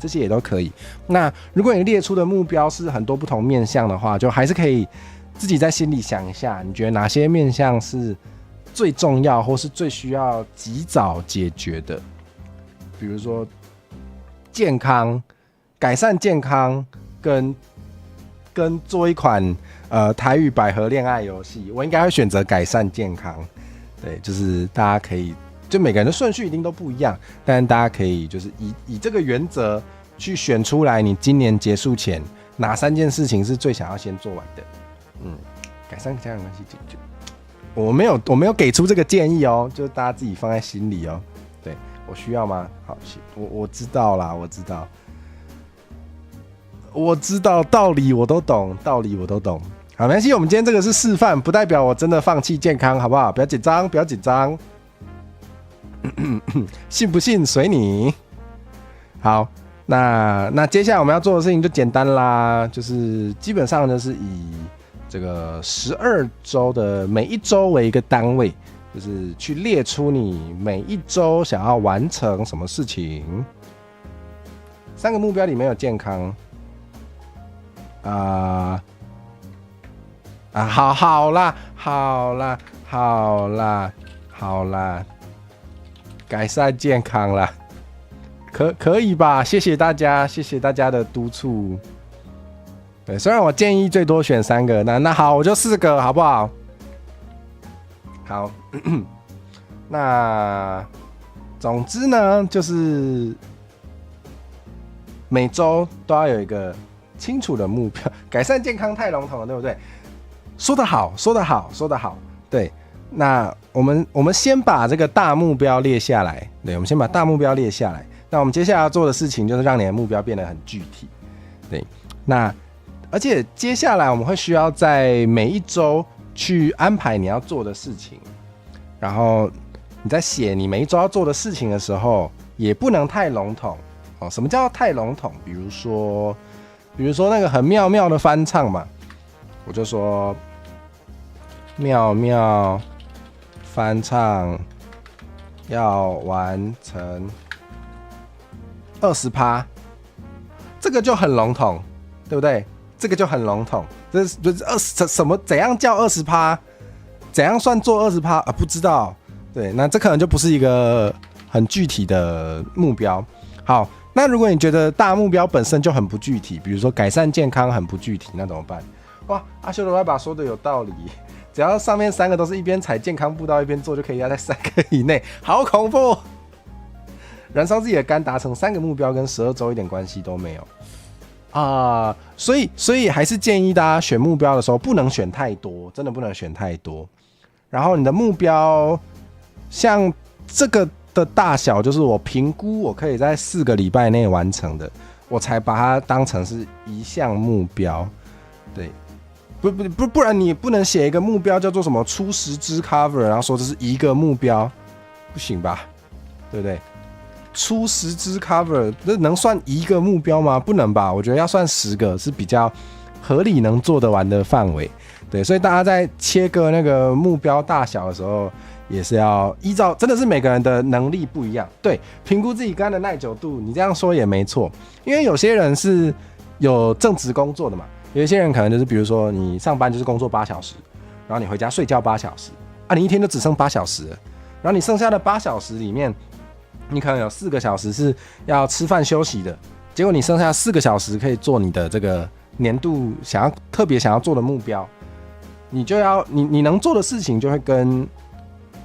那如果你列出的目标是很多不同面向的话，就还是可以自己在心里想一下，你觉得哪些面向是最重要或是最需要及早解决的？比如说健康，改善健康跟做一款台语百合恋爱游戏，我应该会选择改善健康。对，就是大家可以，就每个人的顺序一定都不一样，但大家可以就是以这个原则去选出来，你今年结束前哪3件事情是最想要先做完的。改善家人关系，我没有给出这个建议哦，就是大家自己放在心里哦。对，我需要吗？好，我知道啦，我知道道理我都懂。好，没关系，我们今天这个是示范，不代表我真的放弃健康，好不好？不要紧张，信不信随你。好，那接下来我们要做的事情就简单啦，就是基本上就是以这个12周的每一周为一个单位，就是去列出你每一周想要完成什么事情。3个目标里面有健康，好啦，改善健康啦，可以吧？谢谢大家的督促。对，虽然我建议最多选3个，那好，我就4个，好不好？好，那总之呢，就是每周都要有一个清楚的目标。改善健康太笼统了，对不对？说得好。对，那我们先把这个大目标列下来。对，我们先把大目标列下来。那我们接下来要做的事情就是让你的目标变得很具体。对，那而且接下来我们会需要在每一周去安排你要做的事情，然后你在写你每一周要做的事情的时候，也不能太笼统。什么叫太笼统？比如说那个很妙妙的翻唱嘛，我就说妙妙翻唱要完成20%，这个就很笼统，对不对？这个就很笼统，这是什么？怎样叫20%？怎样算做20%啊？不知道。对，那这可能就不是一个很具体的目标。好，那如果你觉得大目标本身就很不具体，比如说改善健康很不具体，那怎么办？哇，阿修罗爸爸说的有道理，只要上面3个都是一边踩健康步道一边做，就可以压在3个以内，好恐怖！燃烧自己的肝，达成3个目标跟12周一点关系都没有。所以还是建议大家选目标的时候不能选太多，真的不能选太多。然后你的目标像这个的大小，就是我评估我可以在4个礼拜内完成的，我才把它当成是一项目标。对，不然你不能写一个目标叫做什么出10支 cover， 然后说这是一个目标，不行吧？对不对？出10支 cover， 这能算一个目标吗？不能吧？我觉得要算10个是比较合理能做得完的范围。对，所以大家在切割那个目标大小的时候，也是要依照，真的是每个人的能力不一样。对，评估自己肝的耐久度，你这样说也没错。因为有些人是有正职工作的嘛，有一些人可能就是比如说你上班就是工作8小时，然后你回家睡觉8小时，你一天就只剩8小时了，然后你剩下的8小时里面，你可能有4个小时是要吃饭休息的，结果你剩下4个小时可以做你的这个年度特别想要做的目标，你就要你能做的事情就会跟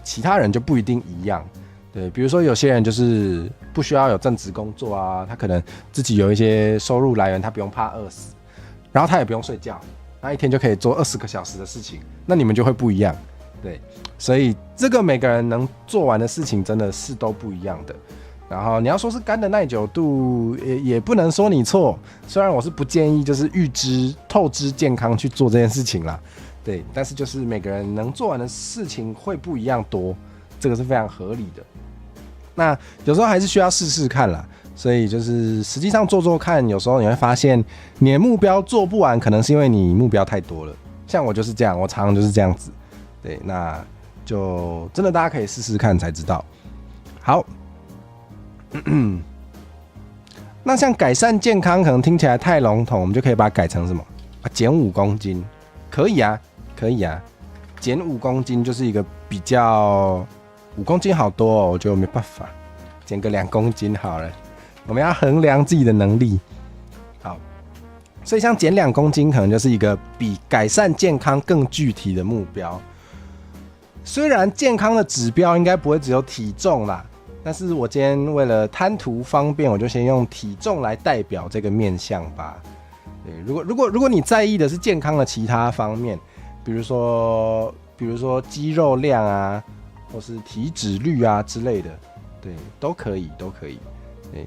其他人就不一定一样。对，比如说有些人就是不需要有正职工作啊，他可能自己有一些收入来源，他不用怕饿死，然后他也不用睡觉，他一天就可以做20个小时的事情，那你们就会不一样。对，所以这个每个人能做完的事情真的是都不一样的。然后你要说是肝的耐久度，也不能说你错。虽然我是不建议就是透支健康去做这件事情啦，对，但是就是每个人能做完的事情会不一样多，这个是非常合理的。那有时候还是需要试试看啦，所以就是实际上做看，有时候你会发现你的目标做不完，可能是因为你目标太多了。像我就是这样，我常常就是这样子。对，那就真的大家可以试试看才知道。好，那像改善健康可能听起来太笼统，我们就可以把它改成什么减5公斤，可以啊，可以啊，减5公斤就是一个比较，5公斤好多哦，我觉得我没办法，减个2公斤好了。我们要衡量自己的能力。好，所以像减2公斤可能就是一个比改善健康更具体的目标。虽然健康的指标应该不会只有体重啦，但是我今天为了贪图方便，我就先用体重来代表这个面向吧。对，如果你在意的是健康的其他方面，比如说肌肉量啊，或是体脂率啊之类的，对，都可以。对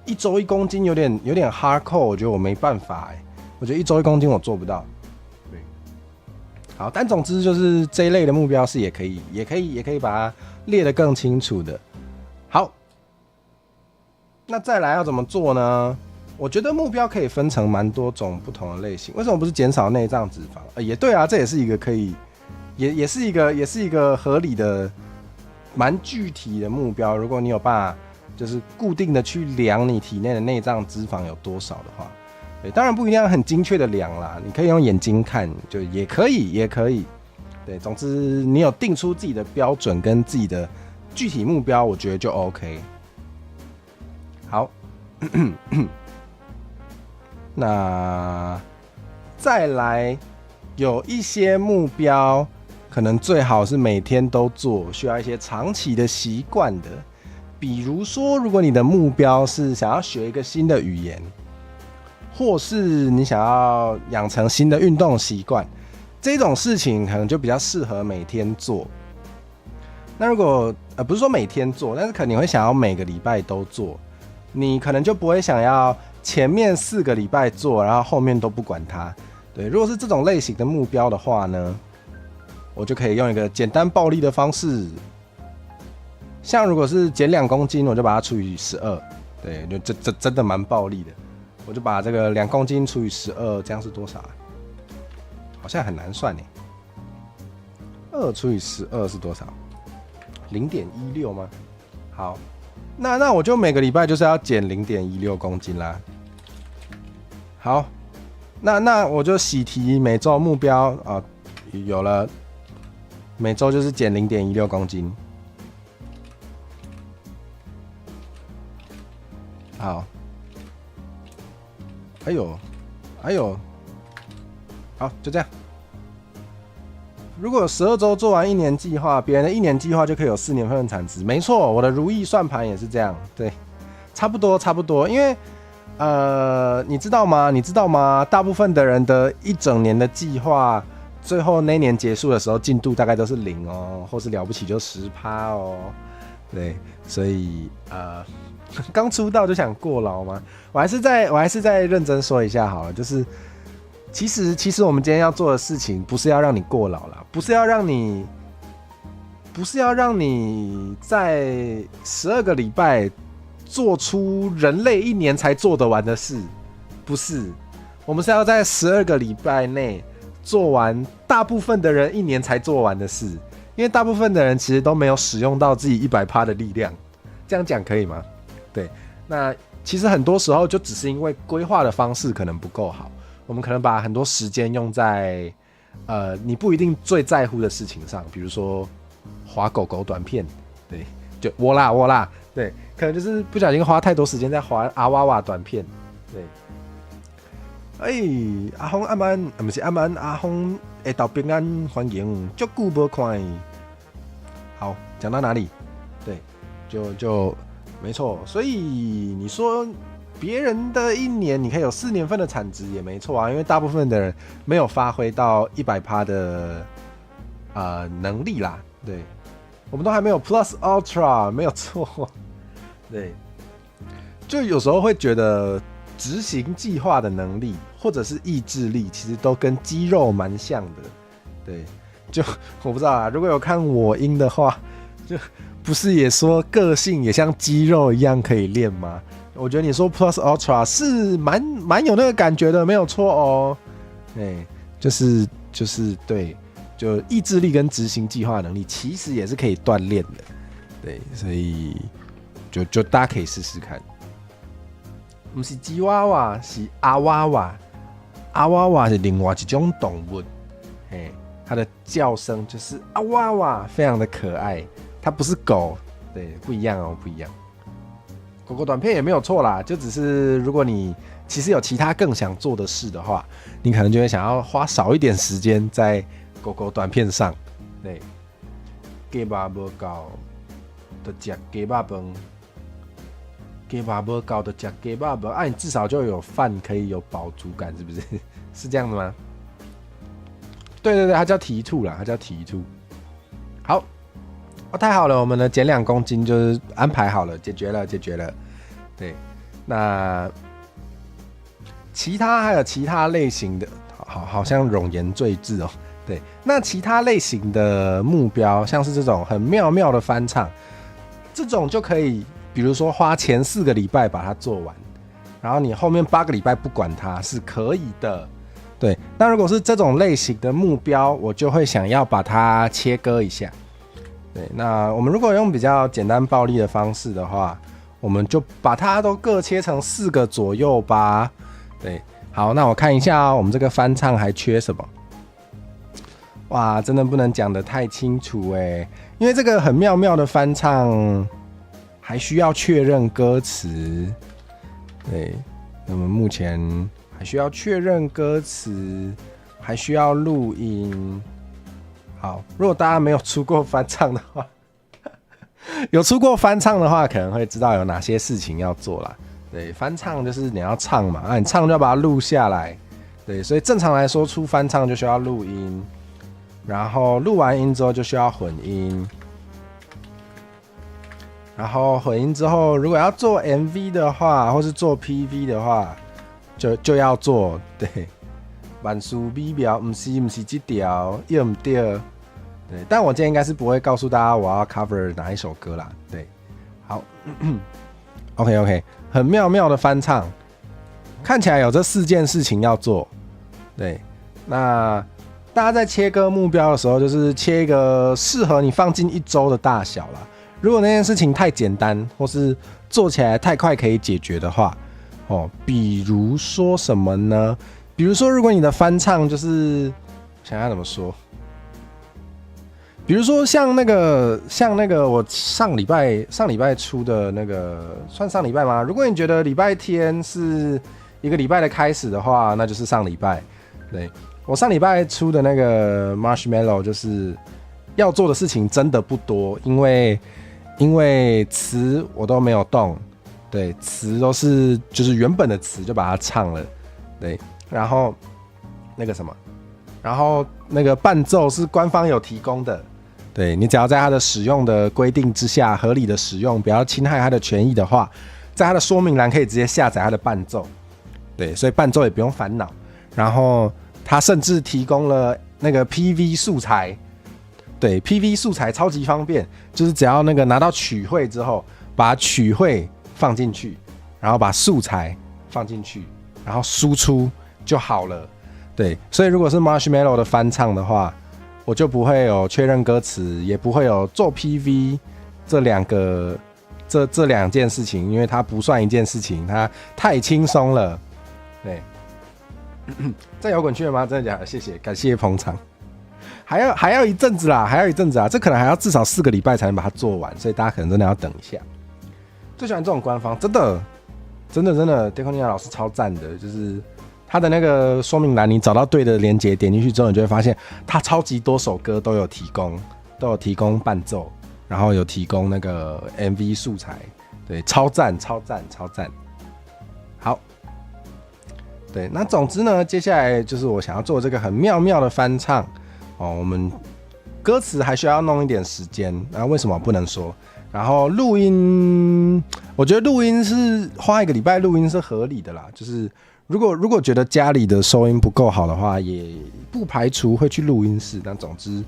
，1周1公斤有点 hardcore， 我觉得我没办法我觉得1周1公斤我做不到。对，好，但总之就是这一类的目标是也可以把它列得更清楚的。好，那再来要怎么做呢？我觉得目标可以分成蛮多种不同的类型。为什么不是减少内脏脂肪？也对啊，这也是一个可以，也是一个合理的、蛮具体的目标。如果你有办法，就是固定的去量你体内的内脏脂肪有多少的话，对，当然不一定要很精确的量啦，你可以用眼睛看，就也可以。对，总之你有定出自己的标准跟自己的具体目标，我觉得就 OK。好。那再来有一些目标，可能最好是每天都做，需要一些长期的习惯的。比如说，如果你的目标是想要学一个新的语言，或是你想要养成新的运动习惯，这种事情可能就比较适合每天做。那如果不是说每天做，但是可能你会想要每个礼拜都做，你可能就不会想要前面4个礼拜做，然后后面都不管它。对，如果是这种类型的目标的话呢，我就可以用一个简单暴力的方式，像如果是减2公斤，我就把它除以12，对，就这真的蛮暴力的。我就把这个2公斤除以12，这样是多少啊？好像很难算耶。2除以12是多少？0.16吗？好。那我就每个礼拜就是要减0.16公斤啦。好，那我就喜提每周目标啊，有了，每周就是减0.16公斤。好，哎呦，好，就这样。如果有12周做完1年计划，别人的1年计划就可以有4年份的产值。没错，我的如意算盘也是这样，对，差不多。因为你知道吗？你知道吗？大部分的人的一整年的计划，最后那年结束的时候，进度大概都是0哦，或是了不起就10%哦。对，所以刚出道就想过劳吗？我还是再认真说一下好了，就是其实我们今天要做的事情，不是要让你过劳啦，不是要让你在12个礼拜做出人类1年才做得完的事，不是，我们是要在12个礼拜内做完大部分的人1年才做完的事，因为大部分的人其实都没有使用到自己100%的力量，这样讲可以吗？对，那其实很多时候就只是因为规划的方式可能不够好，我们可能把很多时间用在你不一定最在乎的事情上，比如说滑狗狗短片，对，就我啦，对，可能就是不小心花太多时间在滑阿娃娃短片，对。阿峰阿曼，不是阿曼，阿峰会到平安欢迎，足久无看。好，讲到哪里？对，就没错。所以你说别人的1年，你可以有4年份的产值也没错啊，因为大部分的人没有发挥到100%的能力啦。对，我们都还没有 Plus Ultra， 没有错。对，就有时候会觉得执行计划的能力或者是意志力，其实都跟肌肉蛮像的。对，就我不知道啊，如果有看我音的话，就不是也说个性也像肌肉一样可以练吗？我觉得你说 Plus Ultra 是蛮有那个感觉的，没有错哦。对，就是对，就意志力跟执行计划能力其实也是可以锻炼的。对，所以就大家可以试试看。不是吉娃娃，是阿娃娃。阿娃娃是另外一种动物，它的叫声就是阿娃娃，非常的可爱。它不是狗，对，不一样哦，不一样。狗狗短片也没有错啦，就只是如果你其实有其他更想做的事的话，你可能就会想要花少一点时间在狗狗短片上。对，鸡肉无够，就吃鸡肉饭。鸡肉不够的吃鸡肉饭，你至少就有饭可以有饱足感，是不是？是这样的吗？对，它叫提兔啦，它叫提兔。好，太好了，我们的减2公斤就是安排好了，解决了。对，那还有其他类型的，好像冗言赘字哦。对，那其他类型的目标，像是这种很妙的翻唱，这种就可以。比如说花前4个礼拜把它做完，然后你后面8个礼拜不管它是可以的。对，那如果是这种类型的目标，我就会想要把它切割一下。对，那我们如果用比较简单暴力的方式的话，我们就把它都各切成4个左右吧。对，好，那我看一下我们这个翻唱还缺什么？哇，真的不能讲得太清楚欸，因为这个很妙的翻唱。还需要确认歌词，对，那么目前还需要确认歌词，还需要录音。好，如果大家没有出过翻唱的话，有出过翻唱的话，可能会知道有哪些事情要做啦。对，翻唱就是你要唱嘛，你唱就要把它录下来。对，所以正常来说，出翻唱就需要录音，然后录完音之后就需要混音。然后混音之后，如果要做 MV 的话，或是做 PV 的话，就要做。对，万事美妙，不是这条，对不对？对，但我今天应该是不会告诉大家我要 cover 哪一首歌啦。对，好，OK， 很妙的翻唱，看起来有这4件事情要做。对，那大家在切割目标的时候，就是切一个适合你放进1周的大小啦。如果那件事情太简单，或是做起来太快可以解决的话，比如说什么呢？比如说，如果你的翻唱就是想要怎么说？比如说像那个我上礼拜出的那个，算上礼拜吗？如果你觉得礼拜天是一个礼拜的开始的话，那就是上礼拜。对，我上礼拜出的那个 Marshmallow 就是要做的事情真的不多，因为词我都没有动，对，词都是就是原本的词就把它唱了，对，然后那个什么，然后那个伴奏是官方有提供的，对，你只要在它的使用的规定之下合理的使用，不要侵害它的权益的话，在它的说明栏可以直接下载它的伴奏，对，所以伴奏也不用烦恼。然后它甚至提供了那个 PV 素材，对 ，PV 素材超级方便，就是只要那个拿到曲汇之后，把曲汇放进去，然后把素材放进去，然后输出就好了。对，所以如果是 Marshmello 的翻唱的话，我就不会有确认歌词，也不会有做 PV 这两件事情，因为它不算一件事情，它太轻松了。对，在摇滚区了吗？真的假的？谢谢，感谢捧场。还要一阵子啦，这可能还要至少4个礼拜才能把它做完，所以大家可能真的要等一下。最喜欢这种官方，真的 ，Deconia 老师超赞的，就是他的那个说明栏，你找到对的连结，点进去之后，你就会发现他超级多首歌都有提供伴奏，然后有提供那个 MV 素材，对，超赞。好，对，那总之呢，接下来就是我想要做这个很妙妙的翻唱哦，我们歌词还需要弄一点时间，那为什么不能说？然后录音，我觉得录音是花1个礼拜录音是合理的啦。就是如果觉得家里的收音不够好的话，也不排除会去录音室。但总之，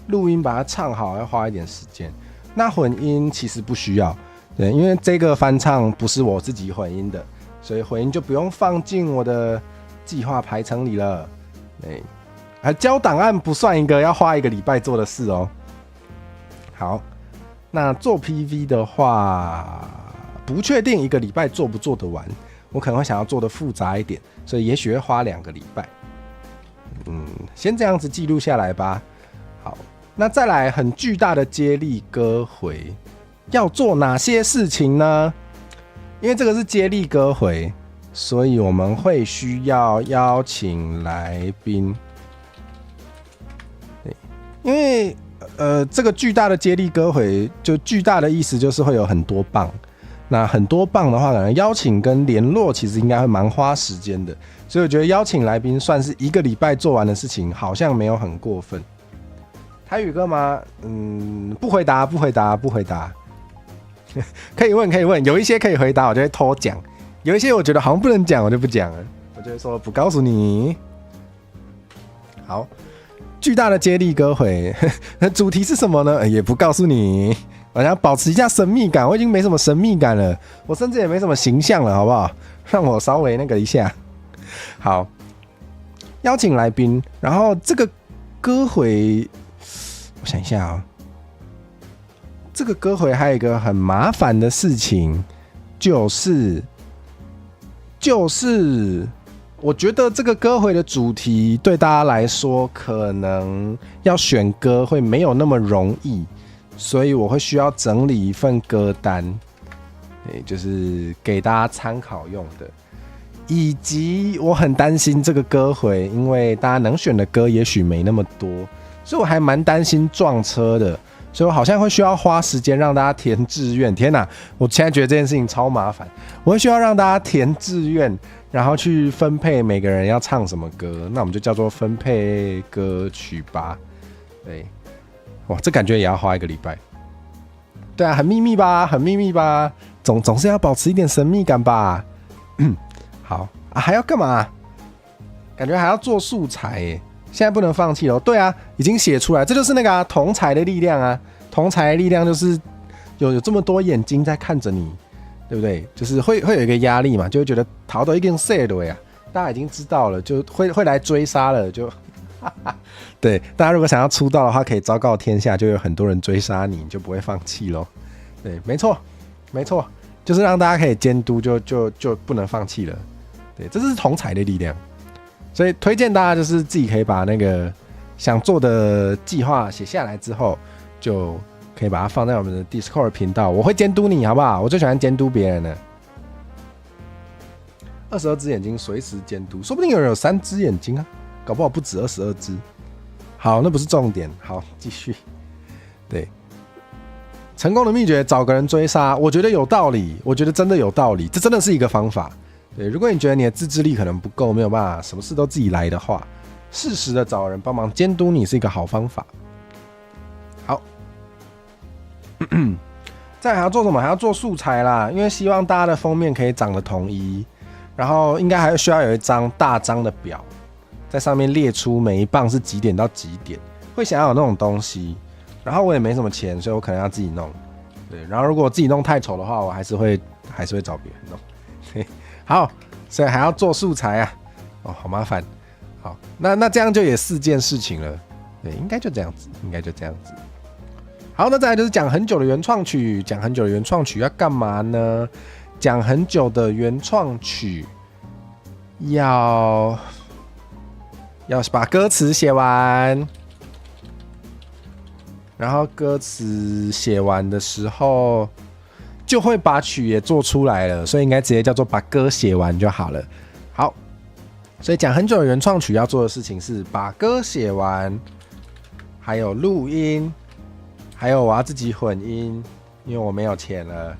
录音把它唱好要花一点时间。那混音其实不需要，对，因为这个翻唱不是我自己混音的，所以混音就不用放进我的计划排程里了。对，而交档案不算一个要花1个礼拜做的事哦。好。那做 PV 的话，不确定1个礼拜做不做得完，我可能会想要做的复杂一点，所以也许会花2个礼拜。先这样子记录下来吧。好，那再来很巨大的接力歌回，要做哪些事情呢？因为这个是接力歌回，所以我们会需要邀请来宾。因为这个巨大的接力歌回，就巨大的意思就是会有很多棒。那很多棒的话，可能邀请跟联络其实应该会蛮花时间的，所以我觉得邀请来宾算是1个礼拜做完的事情，好像没有很过分。台语歌吗？不回答。可以问，有一些可以回答，我就会偷讲；有一些我觉得好像不能讲，我就不讲了，我就会说不告诉你。好。巨大的接力歌回，主题是什么呢？也不告诉你，我想保持一下神秘感。我已经没什么神秘感了，我甚至也没什么形象了，好不好？让我稍微那个一下。好，邀请来宾，然后这个歌回，我想一下啊、这个歌回还有一个很麻烦的事情，就是我觉得这个歌回的主题对大家来说，可能要选歌会没有那么容易，所以我会需要整理一份歌单，就是给大家参考用的。以及我很担心这个歌回，因为大家能选的歌也许没那么多，所以我还蛮担心撞车的。所以我好像会需要花时间让大家填志愿。天哪，我现在觉得这件事情超麻烦。我会需要让大家填志愿，然后去分配每个人要唱什么歌，那我们就叫做分配歌曲吧。对，哇，这感觉也要花1个礼拜。对啊，很秘密吧？总是要保持一点神秘感吧。好啊，还要干嘛？感觉还要做素材耶。现在不能放弃了。对啊，已经写出来，这就是那个同侪的力量啊！同侪的力量就是有这么多眼睛在看着你，对不对？就是会有一个压力嘛，就会觉得逃到一定赛的呀，大家已经知道了，就会来追杀了，就对。大家如果想要出道的话，可以昭告天下，就有很多人追杀你，你就不会放弃咯。对，没错，就是让大家可以监督，就不能放弃了。对，这是同侪的力量。所以推荐大家就是自己可以把那个想做的计划写下来之后，就可以把它放在我们的 Discord 频道，我会监督你，好不好？我最喜欢监督别人了。22只眼睛随时监督，说不定有人有3只眼睛啊，搞不好不止22只。好，那不是重点。好，继续。对，成功的秘诀，找个人追杀，我觉得有道理，我觉得真的有道理，这真的是一个方法。对，如果你觉得你的自制力可能不够，没有办法什么事都自己来的话，适时的找人帮忙监督你是一个好方法。好，再还要做什么？还要做素材啦，因为希望大家的封面可以长得统一，然后应该还需要有一张大张的表，在上面列出每一棒是几点到几点，会想要有那种东西。然后我也没什么钱，所以我可能要自己弄。对，然后如果我自己弄太丑的话，我还是会找别人弄。对，好，所以还要做素材啊，哦，好麻烦。好，那这样就也4件事情了。对，应该就这样子。好，那再来就是讲很久的原创曲。讲很久的原创曲要干嘛呢？讲很久的原创曲要把歌词写完。然后歌词写完的时候，就会把曲也做出来了，所以应该直接叫做把歌写完就好了。好，所以讲很久的原创曲要做的事情是把歌写完，还有录音，还有我要自己混音，因为我没有钱了，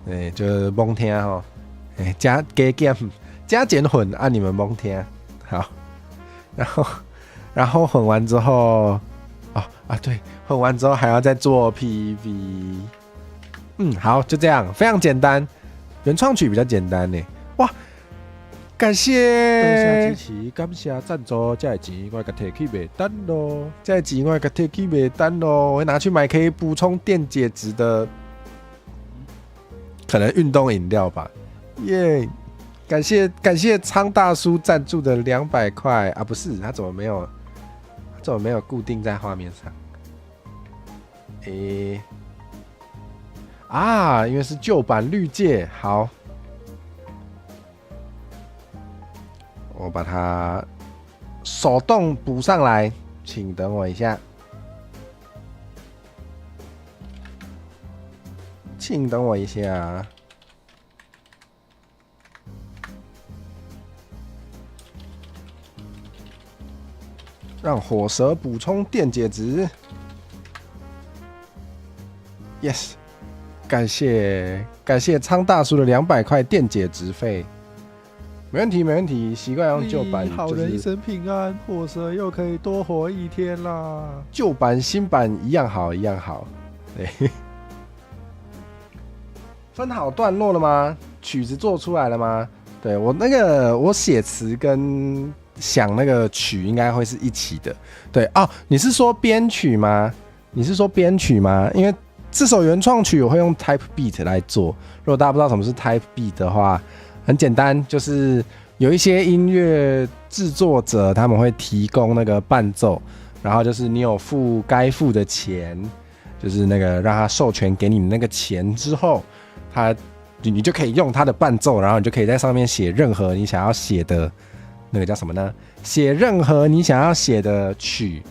对，就是蒙听哈，加减混啊，你们蒙听好，然后混完之后。对，混完之后还要再做 PV。好，就这样，非常简单。原创曲比较简单呢。哇，感谢多谢支持，感谢赞助，这个钱我给摕去买单咯。这个钱我给摕去买单咯，我会拿去买可以补充电解质的，可能运动饮料吧。耶、感谢苍大叔赞助的200块啊，不是，他怎么没有固定在画面上？因为是旧版绿界，好，我把它手动补上来，请等我一下，让火蛇补充电解质。Yes， 感谢苍大叔的200块电解质费，没问题。习惯用旧版，好人一生平安，火蛇又可以多活1天啦。旧版新版一样好。对，分好段落了吗？曲子做出来了吗？对，我写词跟想那个曲应该会是一起的。对哦，你是说编曲吗？因为这首原创曲我会用 Type Beat 来做。如果大家不知道什么是 Type Beat 的话，很简单，就是有一些音乐制作者他们会提供那个伴奏，然后就是你有付该付的钱，就是那个让他授权给你的那个钱之后，你就可以用他的伴奏，然后你就可以在上面写任何你想要写的那个叫什么呢？写任何你想要写的曲，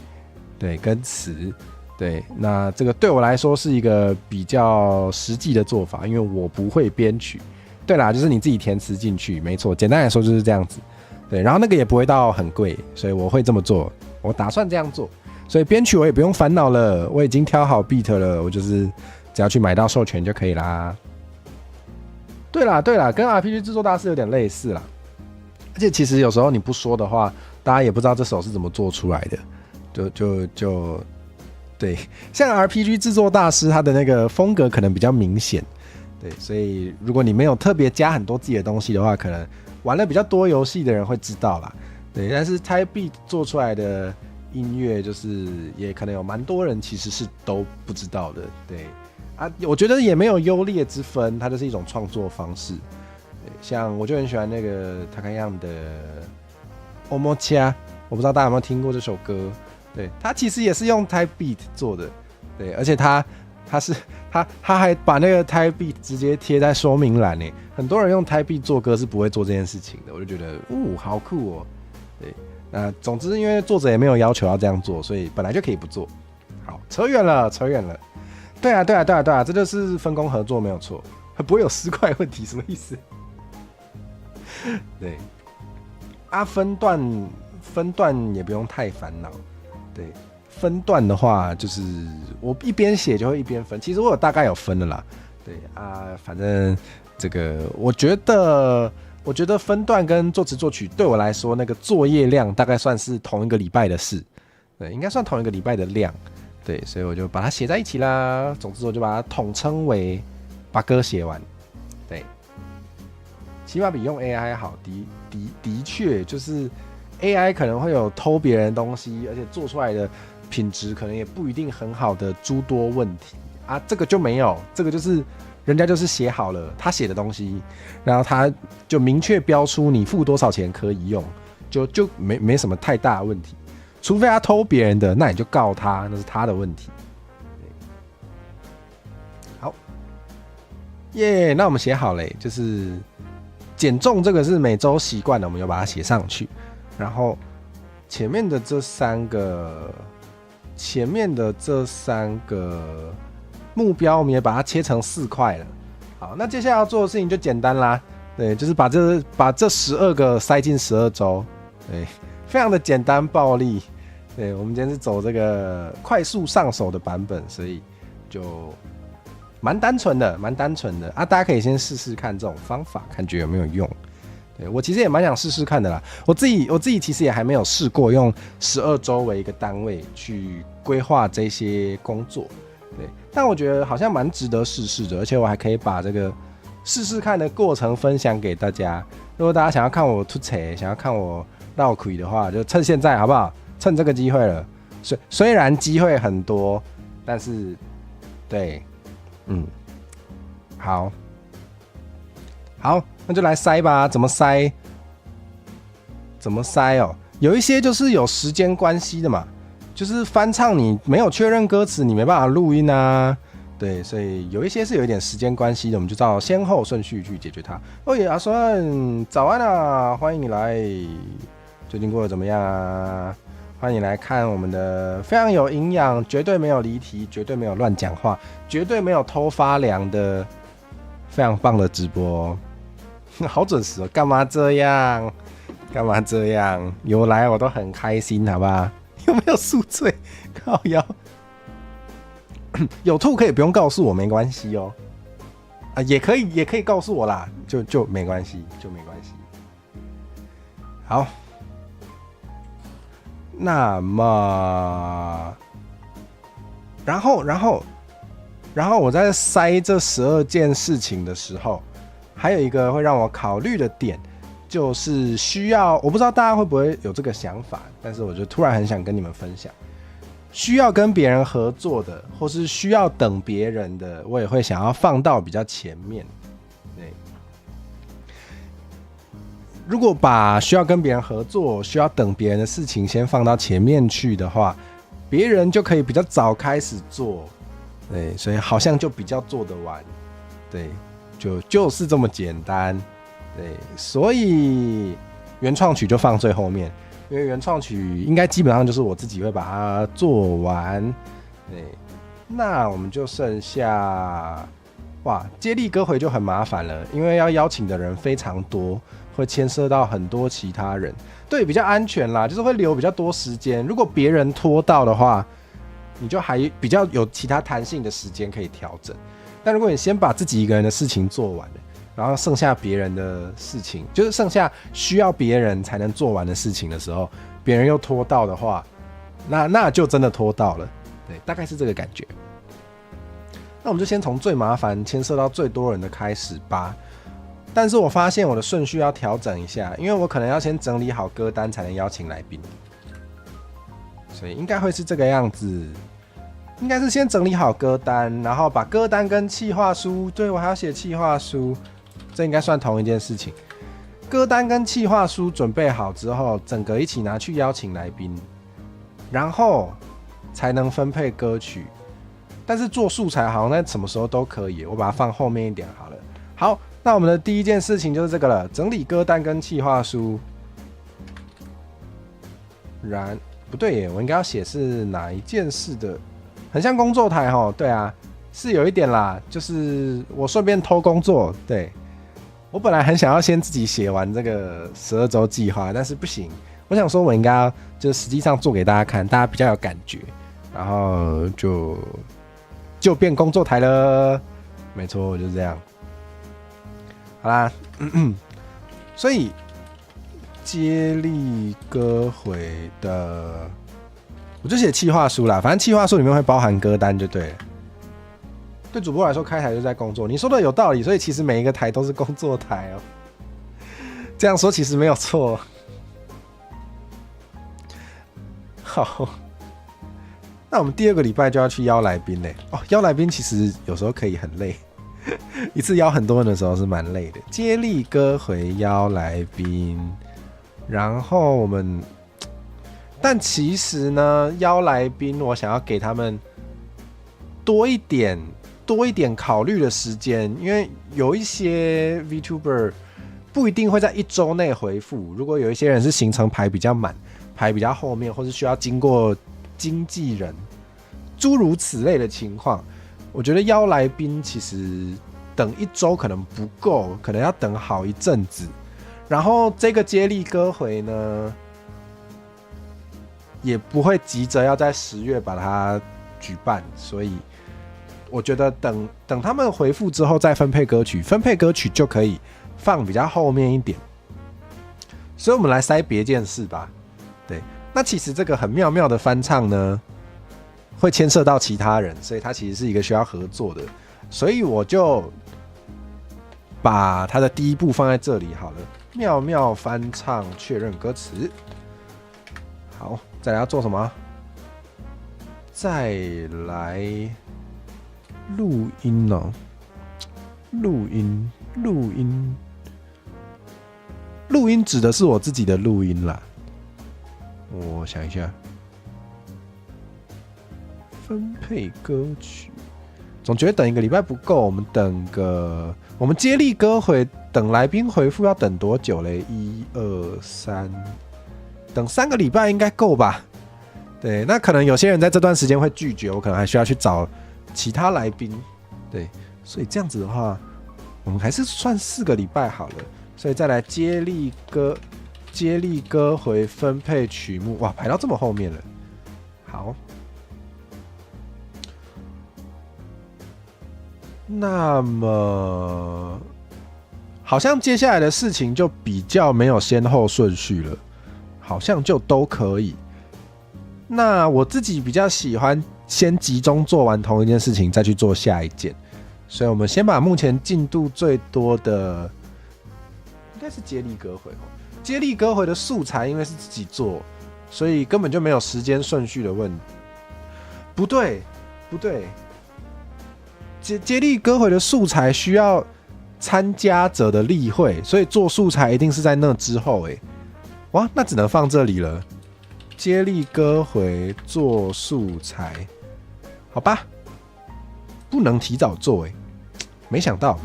对，跟词。对，那这个对我来说是一个比较实际的做法，因为我不会编曲。对啦，就是你自己填词进去，没错，简单来说就是这样子。对，然后那个也不会到很贵，所以我会这么做，我打算这样做。所以编曲我也不用烦恼了，我已经挑好 beat 了，我就是只要去买到授权就可以啦。对啦，跟 RPG 制作大师有点类似啦。而且其实有时候你不说的话，大家也不知道这首是怎么做出来的，就。对，像 RPG 制作大师，他的那个风格可能比较明显，对，所以如果你没有特别加很多自己的东西的话，可能玩了比较多游戏的人会知道啦。对，但是 Type Beat 做出来的音乐，就是也可能有蛮多人其实是都不知道的。对啊，我觉得也没有优劣之分，它就是一种创作方式。对，像我就很喜欢那个Takayama的 Omocha， 我不知道大家有没有听过这首歌。对，他其实也是用 Type Beat 做的，对，而且他还把那个 Type Beat 直接贴在说明栏呢。很多人用 Type Beat 做歌是不会做这件事情的，我就觉得，好酷哦。对，那总之因为作者也没有要求要这样做，所以本来就可以不做。好，扯远了。对啊，这就是分工合作没有错，不会有尸块问题，什么意思？对，分段也不用太烦恼。对，分段的话，就是我一边写就会一边分。其实我大概有分了啦，对啊，反正这个我觉得分段跟作词作曲对我来说，那个作业量大概算是同一个礼拜的事，对，应该算同一个礼拜的量，对，所以我就把它写在一起啦。总之我就把它统称为把歌写完，对，起码比用 AI 好。的确就是 AI 可能会有偷别人的东西，而且做出来的品质可能也不一定很好的诸多问题啊，这个就没有，这个就是人家就是写好了他写的东西，然后他就明确标出你付多少钱可以用，就没什么太大的问题，除非他偷别人的，那你就告他，那是他的问题。好，耶，那我们写好了，就是减重这个是每周习惯的，我们就把它写上去，然后前面的这三个目标，我们也把它切成4块了。好，那接下来要做的事情就简单啦，对，就是把这12个塞进12周，对，非常的简单暴力。对，我们今天是走这个快速上手的版本，所以就蛮单纯的啊，大家可以先试试看这种方法，看觉得有没有用。对，我其实也蛮想试试看的啦，我自己其实也还没有试过用12周为一个单位去规划这些工作，对，但我觉得好像蛮值得试试的，而且我还可以把这个试试看的过程分享给大家。如果大家想要看我吐槽，想要看我绕亏的话，就趁现在好不好？趁这个机会了。虽然机会很多，但是对，好，那就来塞吧。怎么塞哦？有一些就是有时间关系的嘛，就是翻唱你没有确认歌词，你没办法录音啊。对，所以有一些是有一点时间关系的，我们就照先后顺序去解决它。哦耶，阿顺，早安啊，欢迎你来，最近过得怎么样啊？欢迎来看我们的非常有营养，绝对没有离题，绝对没有乱讲话，绝对没有偷发粮的非常棒的直播。好准时哦，干嘛这样？有来我都很开心，好不好？有没有宿醉？靠腰。有吐可以不用告诉我，没关系哦。啊，也可以告诉我啦，就没关系，好，那么，然后我在塞这12件事情的时候，还有一个会让我考虑的点，就是需要，我不知道大家会不会有这个想法，但是我就突然很想跟你们分享。需要跟别人合作的，或是需要等别人的，我也会想要放到比较前面。对，如果把需要跟别人合作、需要等别人的事情先放到前面去的话，别人就可以比较早开始做。对，所以好像就比较做得完。对，就是这么简单。对，所以原创曲就放最后面。因为原创曲应该基本上就是我自己会把它做完，对，那我们就剩下，接力歌回就很麻烦了，因为要邀请的人非常多，会牵涉到很多其他人，对，比较安全啦，就是会留比较多时间。如果别人拖到的话，你就还比较有其他弹性的时间可以调整。但如果你先把自己一个人的事情做完了，然后剩下别人的事情，就是剩下需要别人才能做完的事情的时候，别人又拖到的话，那就真的拖到了。对，大概是这个感觉。那我们就先从最麻烦、牵涉到最多人的开始吧。但是我发现我的顺序要调整一下，因为我可能要先整理好歌单才能邀请来宾，所以应该会是这个样子。应该是先整理好歌单，然后把歌单跟企划书，对，我还要写企划书，这应该算同一件事情。歌单跟企划书准备好之后，整个一起拿去邀请来宾，然后才能分配歌曲。但是做素材好像在什么时候都可以，我把它放后面一点好了。好，那我们的第一件事情就是这个了，整理歌单跟企划书。不对耶，我应该要写是哪一件事的。很像工作台齁，对啊，是有一点啦，就是我顺便偷工作。对，我本来很想要先自己写完这个12周计划，但是不行，我想说我应该要就实际上做给大家看，大家比较有感觉。然后就变工作台了，没错，就是这样。好啦，所以接力歌回的，我就写企划书啦，反正企划书里面会包含歌单就对了。对主播来说，开台就在工作，你说的有道理，所以其实每一个台都是工作台哦。这样说其实没有错。好，那我们第2个礼拜就要去邀来宾嘞。哦，邀来宾其实有时候可以很累，一次邀很多人的时候是蛮累的。接力歌回邀来宾，然后我们，但其实呢，邀来宾我想要给他们多一点考虑的时间，因为有一些 VTuber 不一定会在1周内回复。如果有一些人是行程排比较满，排比较后面，或是需要经过经纪人，诸如此类的情况，我觉得邀来宾其实等1周可能不够，可能要等好一阵子。然后这个接力歌回呢，也不会急着要在10月把它举办，所以我觉得等他们回复之后再分配歌曲，分配歌曲就可以放比较后面一点。所以我们来塞别件事吧。对，那其实这个很妙妙的翻唱呢，会牵涉到其他人，所以它其实是一个需要合作的。所以我就把它的第1步放在这里好了。妙妙翻唱确认歌词。好，再来要做什么？再来录音哦，录音指的是我自己的录音啦。我想一下，分配歌曲，总觉得等1个礼拜不够，我们我们接力歌回等来宾回复要等多久嘞？1、2、3，等3个礼拜应该够吧？对，那可能有些人在这段时间会拒绝，我可能还需要去找其他来宾。对，所以这样子的话，我们还是算4个礼拜好了。所以再来接力歌回分配曲目，哇，排到这么后面了。好，那么好像接下来的事情就比较没有先后顺序了，好像就都可以。那我自己比较喜欢先集中做完同一件事情，再去做下一件。所以我们先把目前进度最多的，应该是接力歌回。接力歌回的素材因为是自己做，所以根本就没有时间顺序的问题。不对，接力歌回的素材需要参加者的例会，所以做素材一定是在那之后。哇，那只能放这里了。接力歌回做素材，好吧，不能提早做。没想到。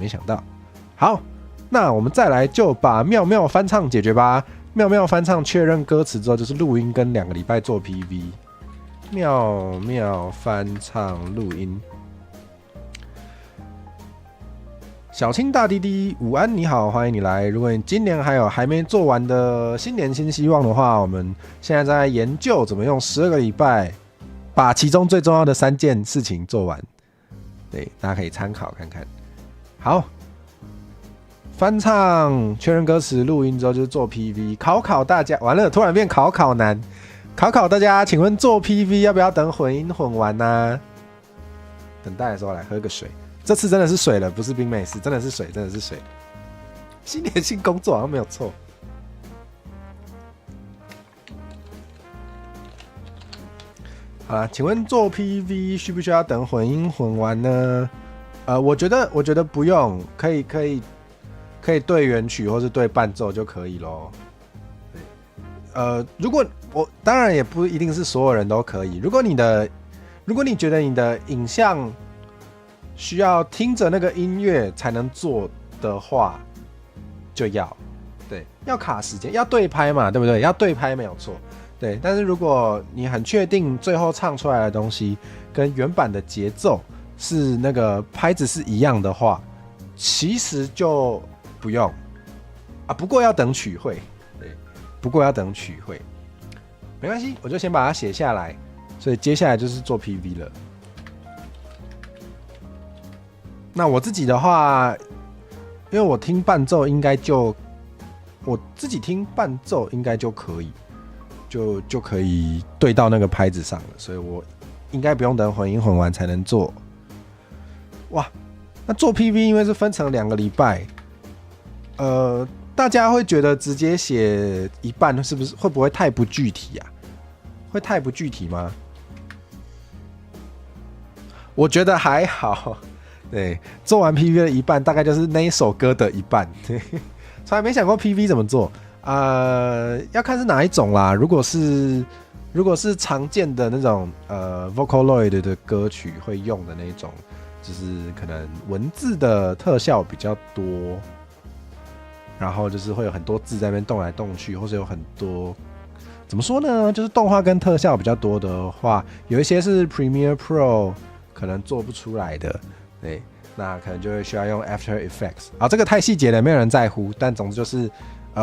好，那我们再来就把妙妙翻唱解决吧。妙妙翻唱确认歌词之后，就是录音跟2个礼拜做 PV。妙妙翻唱录音。小青大弟弟，午安，你好，欢迎你来。如果你今年还没做完的新年新希望的话，我们现在在研究怎么用12个礼拜把其中最重要的3件事情做完。对，大家可以参考看看。好，翻唱确认歌词录音之后就是做 PV， 考大家，完了突然变考难，考大家，请问做 PV 要不要等混音混完呢？等待的时候来喝个水。这次真的是水了，不是冰美式，真的是水。新年新工作好像没有错。好啦，请问做 PV 需不需要等混音混完呢？我觉得不用，可以对原曲或是对伴奏就可以咯。如果当然也不一定是所有人都可以。如果你觉得你的影像需要听着那个音乐才能做的话，就要卡时间，要对拍嘛，对不对？要对拍没有错，对。但是如果你很确定最后唱出来的东西跟原版的节奏是那个拍子是一样的话，其实就不用啊。不过要等曲会，对，没关系，我就先把它写下来。所以接下来就是做 PV 了。那我自己的话，因为我听伴奏应该就我自己听伴奏应该就可以，就可以对到那个拍子上了，所以我应该不用等混音混完才能做。哇，那做 PV 因为是分成2个礼拜，大家会觉得直接写一半是不是会不会太不具体啊？会太不具体吗？我觉得还好。对，做完 PV 的一半，大概就是那一首歌的一半。从来没想过 PV 怎么做，要看是哪一种啦。如果是常见的那种Vocaloid 的歌曲会用的那种，就是可能文字的特效比较多，然后就是会有很多字在那边动来动去，或者有很多怎么说呢？就是动画跟特效比较多的话，有一些是 Premiere Pro 可能做不出来的。对，那可能就会需要用 After Effects 啊，这个太细节了，没有人在乎。但总之就是，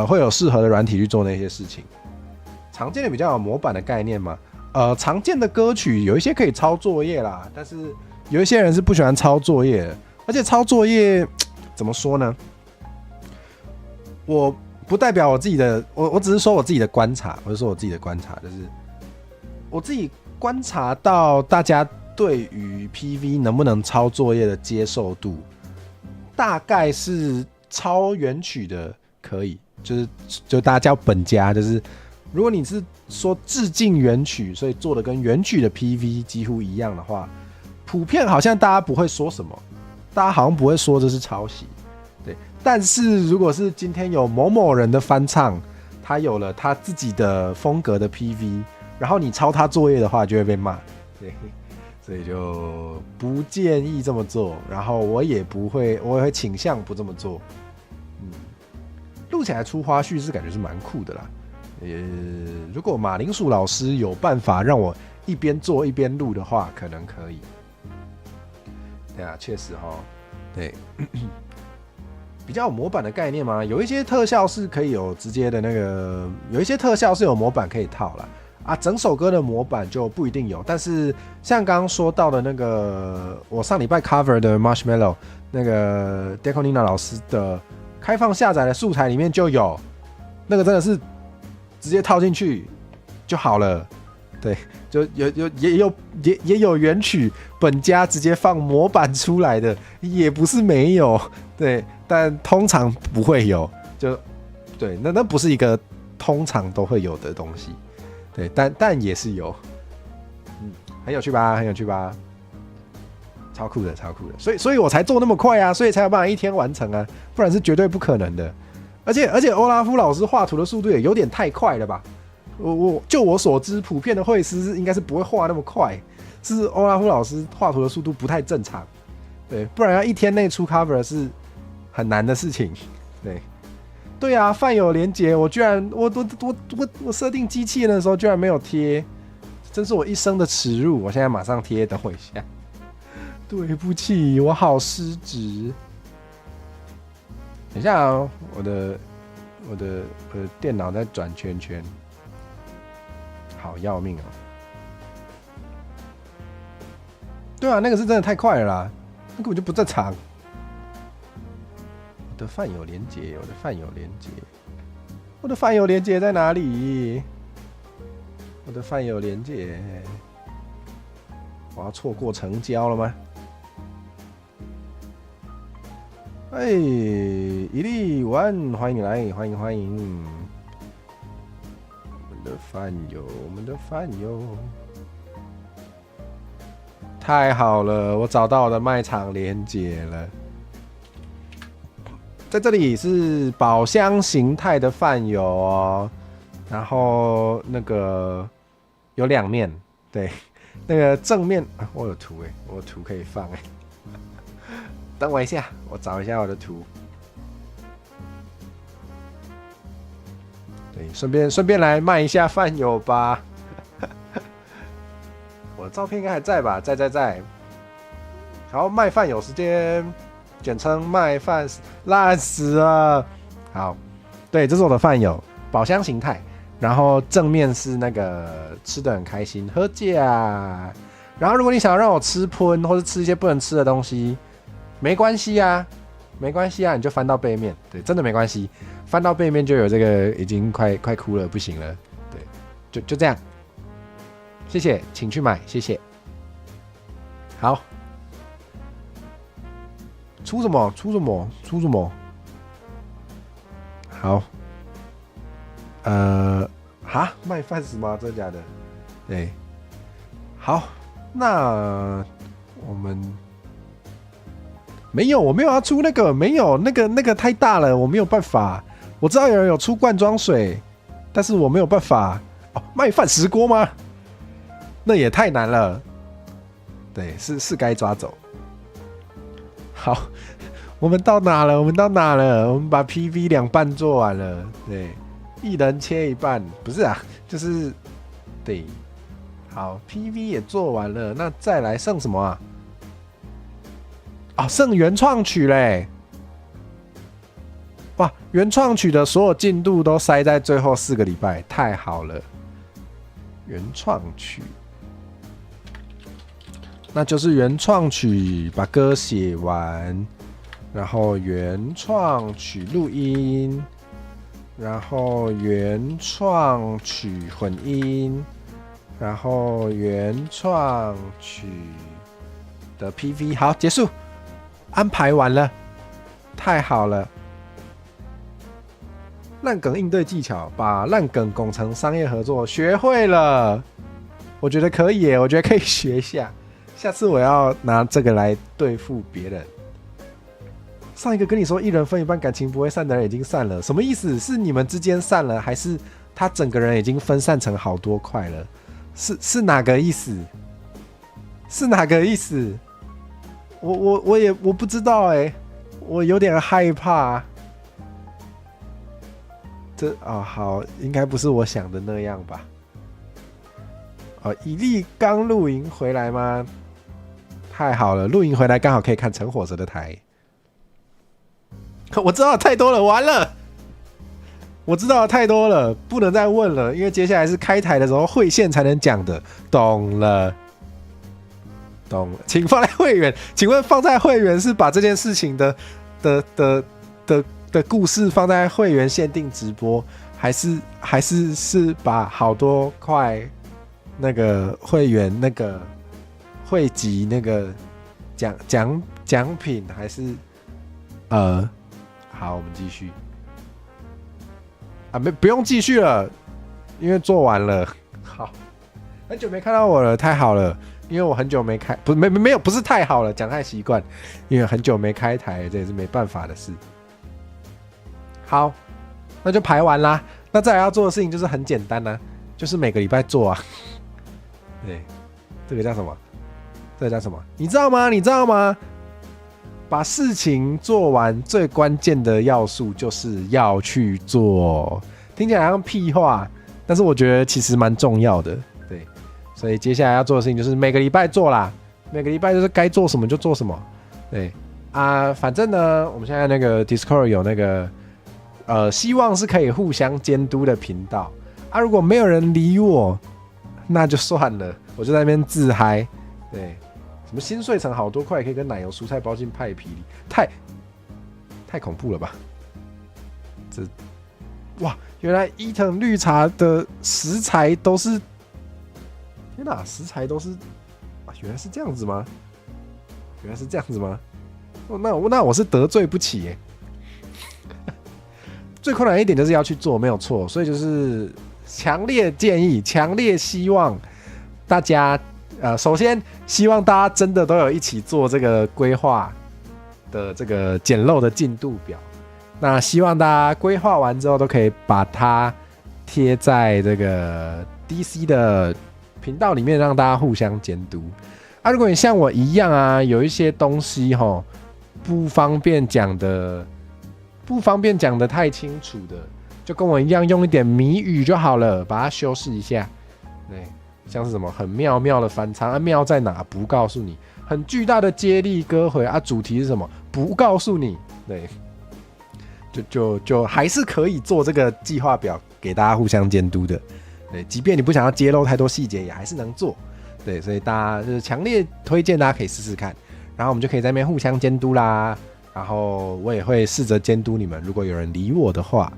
会有适合的软体去做那些事情。常见的比较有模板的概念嘛，常见的歌曲有一些可以抄作业啦，但是有一些人是不喜欢抄作业的，而且抄作业怎么说呢？我不代表我自己的，我只是说我自己的观察，就是我自己观察到大家对于 PV 能不能抄作业的接受度，大概是抄原曲的可以，就大家叫本家，就是如果你是说致敬原曲，所以做的跟原曲的 PV 几乎一样的话，普遍好像大家不会说什么，大家好像不会说这是抄袭，对。但是如果是今天有某某人的翻唱，他有了他自己的风格的 PV， 然后你抄他作业的话，就会被骂，对。所以就不建议这么做，然后我也会倾向不这么做。录起来出花絮是感觉是蛮酷的啦。如果马铃薯老师有办法让我一边做一边录的话，可能可以。对啊，确实齁，对，比较有模板的概念嘛，有一些特效是可以有直接的那个，有一些特效是有模板可以套啦。整首歌的模板就不一定有，但是像刚刚说到的那个，我上礼拜 cover 的 Marshmallow 那个 Deconina 老师的开放下载的素材里面就有，那个真的是直接套进去就好了。对，就也有原曲本家直接放模板出来的，也不是没有，对，但通常不会有，就对，那不是一个通常都会有的东西。对，但也是有，很有趣吧，很有趣吧，超酷的，超酷的，所以我才做那么快啊，所以才有办法一天完成啊，不然是绝对不可能的。而且欧拉夫老师画图的速度也有点太快了吧？就我所知，普遍的绘师应该是不会画那么快，是欧拉夫老师画图的速度不太正常，对，不然要一天内出 cover 是很难的事情，对。对啊，饭友连结，我居然我设定机器人的时候居然没有贴，真是我一生的耻辱！我现在马上贴，等我一下。对不起，我好失职。等一下哦，我的电脑在转圈圈，好要命哦！对啊，那个是真的太快了啦，那根本就不正常。我的饭友连结，我的饭友连结在哪里？我的饭友连结，我要错过成交了吗？哎，一粒丸，欢迎来，欢迎！我们的饭友，太好了，我找到我的卖场连结了。在这里是宝箱形态的饭友哦，然后那个有2面，对，那个正面我有图哎，我有图可以放哎，等我一下，我找一下我的图，对，顺便来卖一下饭友吧，我的照片应该还在吧？在，好，卖饭友时间。简称卖饭烂死了。好，对，这是我的饭友，宝箱形态。然后正面是那个吃的很开心，喝价。然后如果你想要让我吃喷或是吃一些不能吃的东西，没关系啊，没关系啊，你就翻到背面，对，真的没关系，翻到背面就有这个已经快哭了，不行了，对，就这样，谢谢，请去买，谢谢。好，出什么？出什么？出什么？好，卖饭食吗？真的假的？对，好，那我们没有，我没有要出那个，没有那个太大了，我没有办法。我知道有人有出罐装水，但是我没有办法。哦，卖饭石锅吗？那也太难了。对，是该抓走。好，我们到哪了？我们把 PV 2半做完了。对，一人切一半，不是啊，就是对。好 ，PV 也做完了，那再来剩什么啊？哦，剩原创曲嘞！哇，原创曲的所有进度都塞在最后4个礼拜，太好了！原创曲，那就是原创曲把歌写完，然后原创曲录音，然后原创曲混音，然后原创曲的 PV， 好，结束。安排完了，太好了！烂梗应对技巧，把烂梗拱成商业合作，学会了。我觉得可以耶，我觉得可以学一下。下次我要拿这个来对付别人。上一个跟你说一人分一半，感情不会散的人已经散了，什么意思？是你们之间散了，还是他整个人已经分散成好多块了？是哪个意思？是哪个意思？我不知道哎，我有点害怕。好，应该不是我想的那样吧？以利刚露营回来吗？太好了，露营回来刚好可以看陈火蛇的台。我知道太多了，完了，我知道太多了，不能再问了，因为接下来是开台的时候会线才能讲的，懂了。请放在会员。请问放在会员是把这件事情的故事放在会员限定直播，还是把好多块那个会员那个汇集那个奖品，还是好，我们继续不用继续了，因为做完了。好，很久没看到我了，太好了。因为我很久没开，不是太好了，讲太习惯，因为很久没开台，这也是没办法的事。好，那就排完啦。那再来要做的事情就是很简单啦，就是每个礼拜做啊。对，这个叫什么？你知道吗？把事情做完最关键的要素就是要去做。听起来像屁话，但是我觉得其实蛮重要的。对。所以接下来要做的事情就是每个礼拜做啦，每个礼拜就是该做什么就做什么。对反正呢，我们现在那个 Discord 有那个希望是可以互相监督的频道如果没有人理我，那就算了，我就在那边自嗨。对，什么新碎成好多块，可以跟奶油蔬菜包进派皮里，太恐怖了吧？哇，原来伊藤绿茶的食材都是。天哪，食材都是原来是这样子吗？那我是得罪不起耶。最困难一点就是要去做，没有错。所以就是强烈建议、强烈希望大家首先希望大家真的都有一起做这个规划的这个简陋的进度表。那希望大家规划完之后都可以把它贴在这个 DC 的频道里面，让大家互相监督如果你像我一样有一些东西不方便讲的太清楚的，就跟我一样用一点谜语就好了，把它修饰一下。对，像是什么很妙妙的翻唱妙在哪不告诉你，很巨大的接力歌回主题是什么不告诉你。对，就还是可以做这个计划表给大家互相监督的。对，即便你不想要揭露太多细节，也还是能做。对，所以大家就是强烈推荐大家可以试试看，然后我们就可以在那边互相监督啦。然后我也会试着监督你们，如果有人理我的话。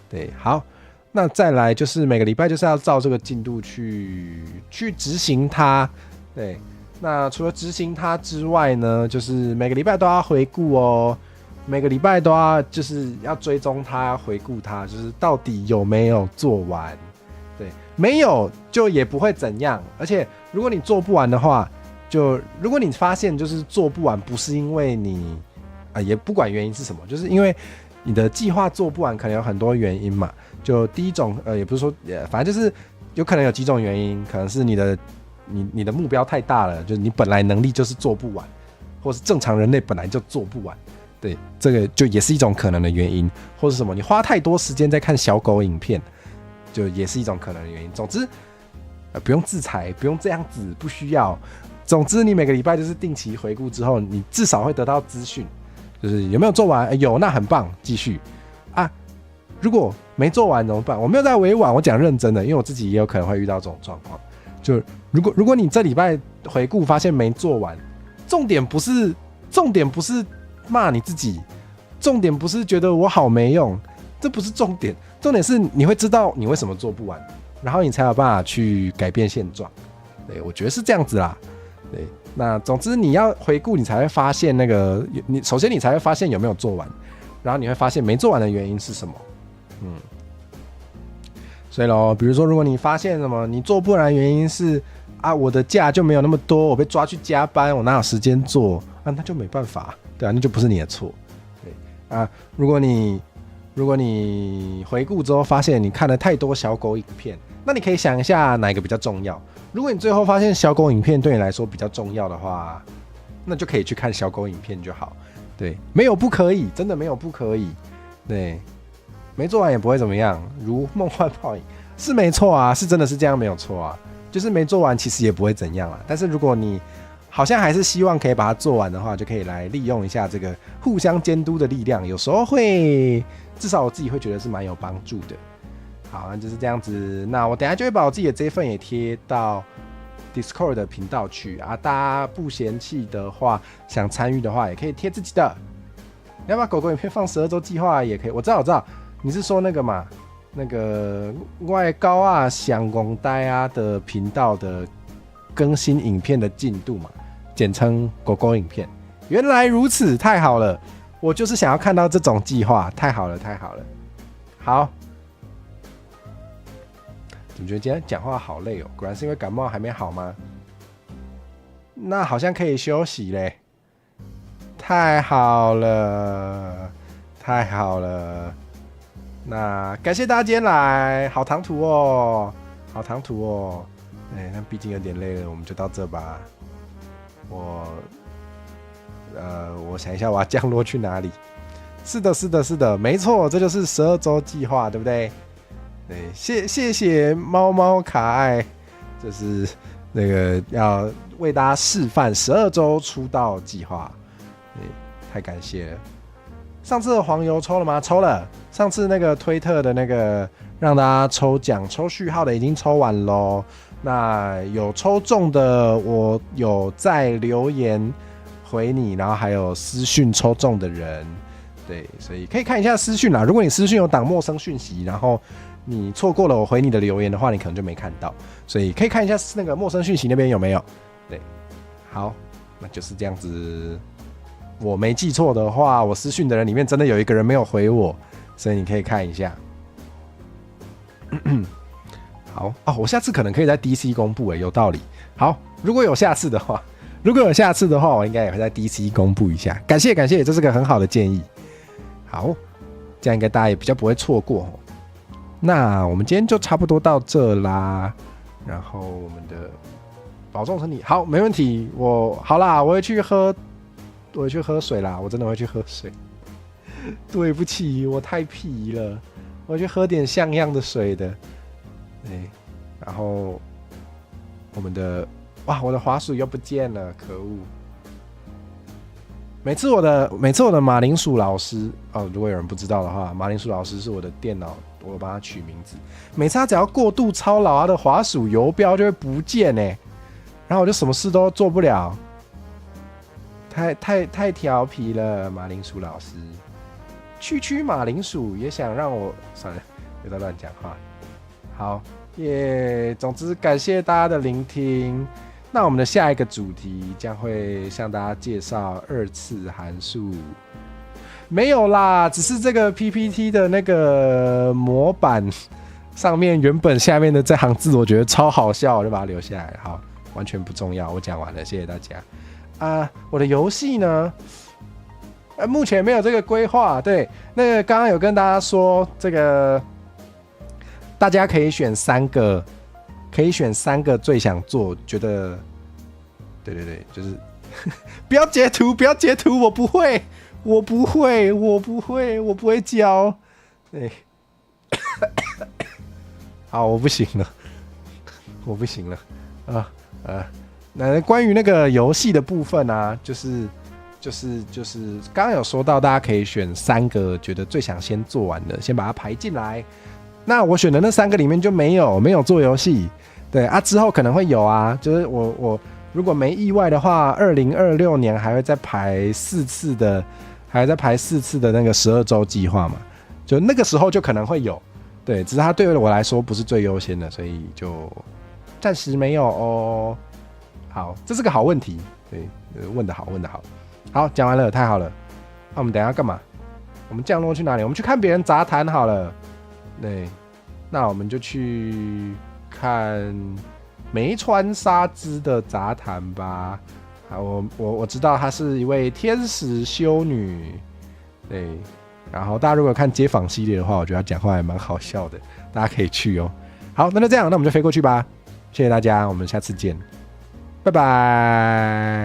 对，好，那再来就是每个礼拜就是要照这个进度去执行它。对，那除了执行它之外呢，就是每个礼拜都要回顾哦。每个礼拜都要就是要追踪它，要回顾它，就是到底有没有做完。对，没有就也不会怎样。而且如果你做不完的话，就如果你发现就是做不完，不是因为你也不管原因是什么，就是因为你的计划做不完，可能有很多原因嘛。就第一种也不是说反正就是有可能有几种原因，可能是你的目标太大了，就是你本来能力就是做不完，或是正常人类本来就做不完。对，这个就也是一种可能的原因，或是什么你花太多时间在看小狗影片，就也是一种可能的原因。总之不用自裁，不用这样子，不需要。总之你每个礼拜就是定期回顾之后，你至少会得到资讯，就是有没有做完，有那很棒，继续啊。如果没做完怎么办？我没有在委婉，我讲认真的，因为我自己也有可能会遇到这种状况。就如果你这礼拜回顾发现没做完，重点不是骂你自己，重点不是觉得我好没用，这不是重点，重点是你会知道你为什么做不完，然后你才有办法去改变现状。对，我觉得是这样子啦。对，那总之你要回顾，你才会发现首先你才会发现有没有做完，然后你会发现没做完的原因是什么。所以咯，比如说如果你发现什么你做不完的原因是我的假就没有那么多，我被抓去加班，我哪有时间做那就没办法。对啊，那就不是你的错。对啊，如果你回顾之后发现你看了太多小狗影片，那你可以想一下哪一个比较重要。如果你最后发现小狗影片对你来说比较重要的话，那就可以去看小狗影片就好。对，没有不可以，真的没有不可以。对，没做完也不会怎么样，如梦幻泡影是没错啊，是真的是这样没有错啊。就是没做完其实也不会怎样啦，但是如果你好像还是希望可以把它做完的话，就可以来利用一下这个互相监督的力量，有时候会至少我自己会觉得是蛮有帮助的。好，那就是这样子。那我等一下就会把我自己的这一份也贴到 Discord 的频道去啊，大家不嫌弃的话，想参与的话也可以贴自己的。你要把狗狗影片放12周计划也可以，我知道，你是说那个嘛，那个外高想公呆的频道的更新影片的进度嘛，简称狗狗影片。原来如此，太好了，我就是想要看到这种计划，太好了。好，怎么觉得今天讲话好累哦？果然是因为感冒还没好吗？那好像可以休息嘞。太好了。那感谢大家今天来，好唐突哦。那毕竟有点累了，我们就到这吧。我想一下，我要降落去哪里？是的，没错，这就是12周计划，对不对？对，谢谢猫猫卡爱，就是那个要为大家示范12周出道计划，对，太感谢了。上次的黄油抽了吗？抽了。上次那个推特的那个让大家抽奖抽序号的已经抽完咯。那有抽中的我有在留言回你，然后还有私讯抽中的人，对，所以可以看一下私讯啦。如果你私讯有挡陌生讯息，然后你错过了我回你的留言的话，你可能就没看到，所以可以看一下那个陌生讯息那边有没有。对，好，那就是这样子。我没记错的话，我私讯的人里面真的有一个人没有回我，所以你可以看一下。好我下次可能可以在 DC 公布，有道理。好，如果有下次的话，我应该也会在 DC 公布一下。感谢，这是个很好的建议。好，这样应该大家也比较不会错过。那我们今天就差不多到这啦。然后我们的保重身体，好，没问题。好啦，我会去喝水啦，我真的会去喝水。对不起，我太皮了，我去喝点像样的水的。对，然后我的滑鼠又不见了，可恶！每次我的马铃薯老师哦，如果有人不知道的话，马铃薯老师是我的电脑，我帮他取名字。每次他只要过度操劳，他的滑鼠游标就会不见哎，然后我就什么事都做不了，太调皮了，马铃薯老师。区马铃薯也想让我算了，别再乱讲话。好耶，总之感谢大家的聆听。那我们的下一个主题将会向大家介绍二次函数。没有啦，只是这个 PPT 的那个模板上面原本下面的这行字，我觉得超好笑，我就把它留下来。好，完全不重要，我讲完了，谢谢大家。我的游戏呢？目前没有这个规划。对，那个刚刚有跟大家说，这个大家可以选3个。可以选3个最想做，觉得对，就是不要截图，我不会教。对，好，我不行了，那关于那个游戏的部分啊，就是刚刚有说到，大家可以选3个觉得最想先做完的，先把它排进来。那我选的那3个里面就没有做游戏，对啊，之后可能会有啊，就是我如果没意外的话，2026年还会再排4次的那个12周计划嘛，就那个时候就可能会有，对，只是它对我来说不是最优先的，所以就暂时没有哦。好，这是个好问题，对，问得好，好，讲完了，太好了。那我们等一下干嘛？我们降落去哪里？我们去看别人杂谈好了。对，那我们就去看梅川沙织的杂谈吧。我知道她是一位天使修女，对。然后大家如果看街访系列的话，我觉得她讲话还蛮好笑的，大家可以去哦。好，那就这样，那我们就飞过去吧。谢谢大家，我们下次见，拜拜。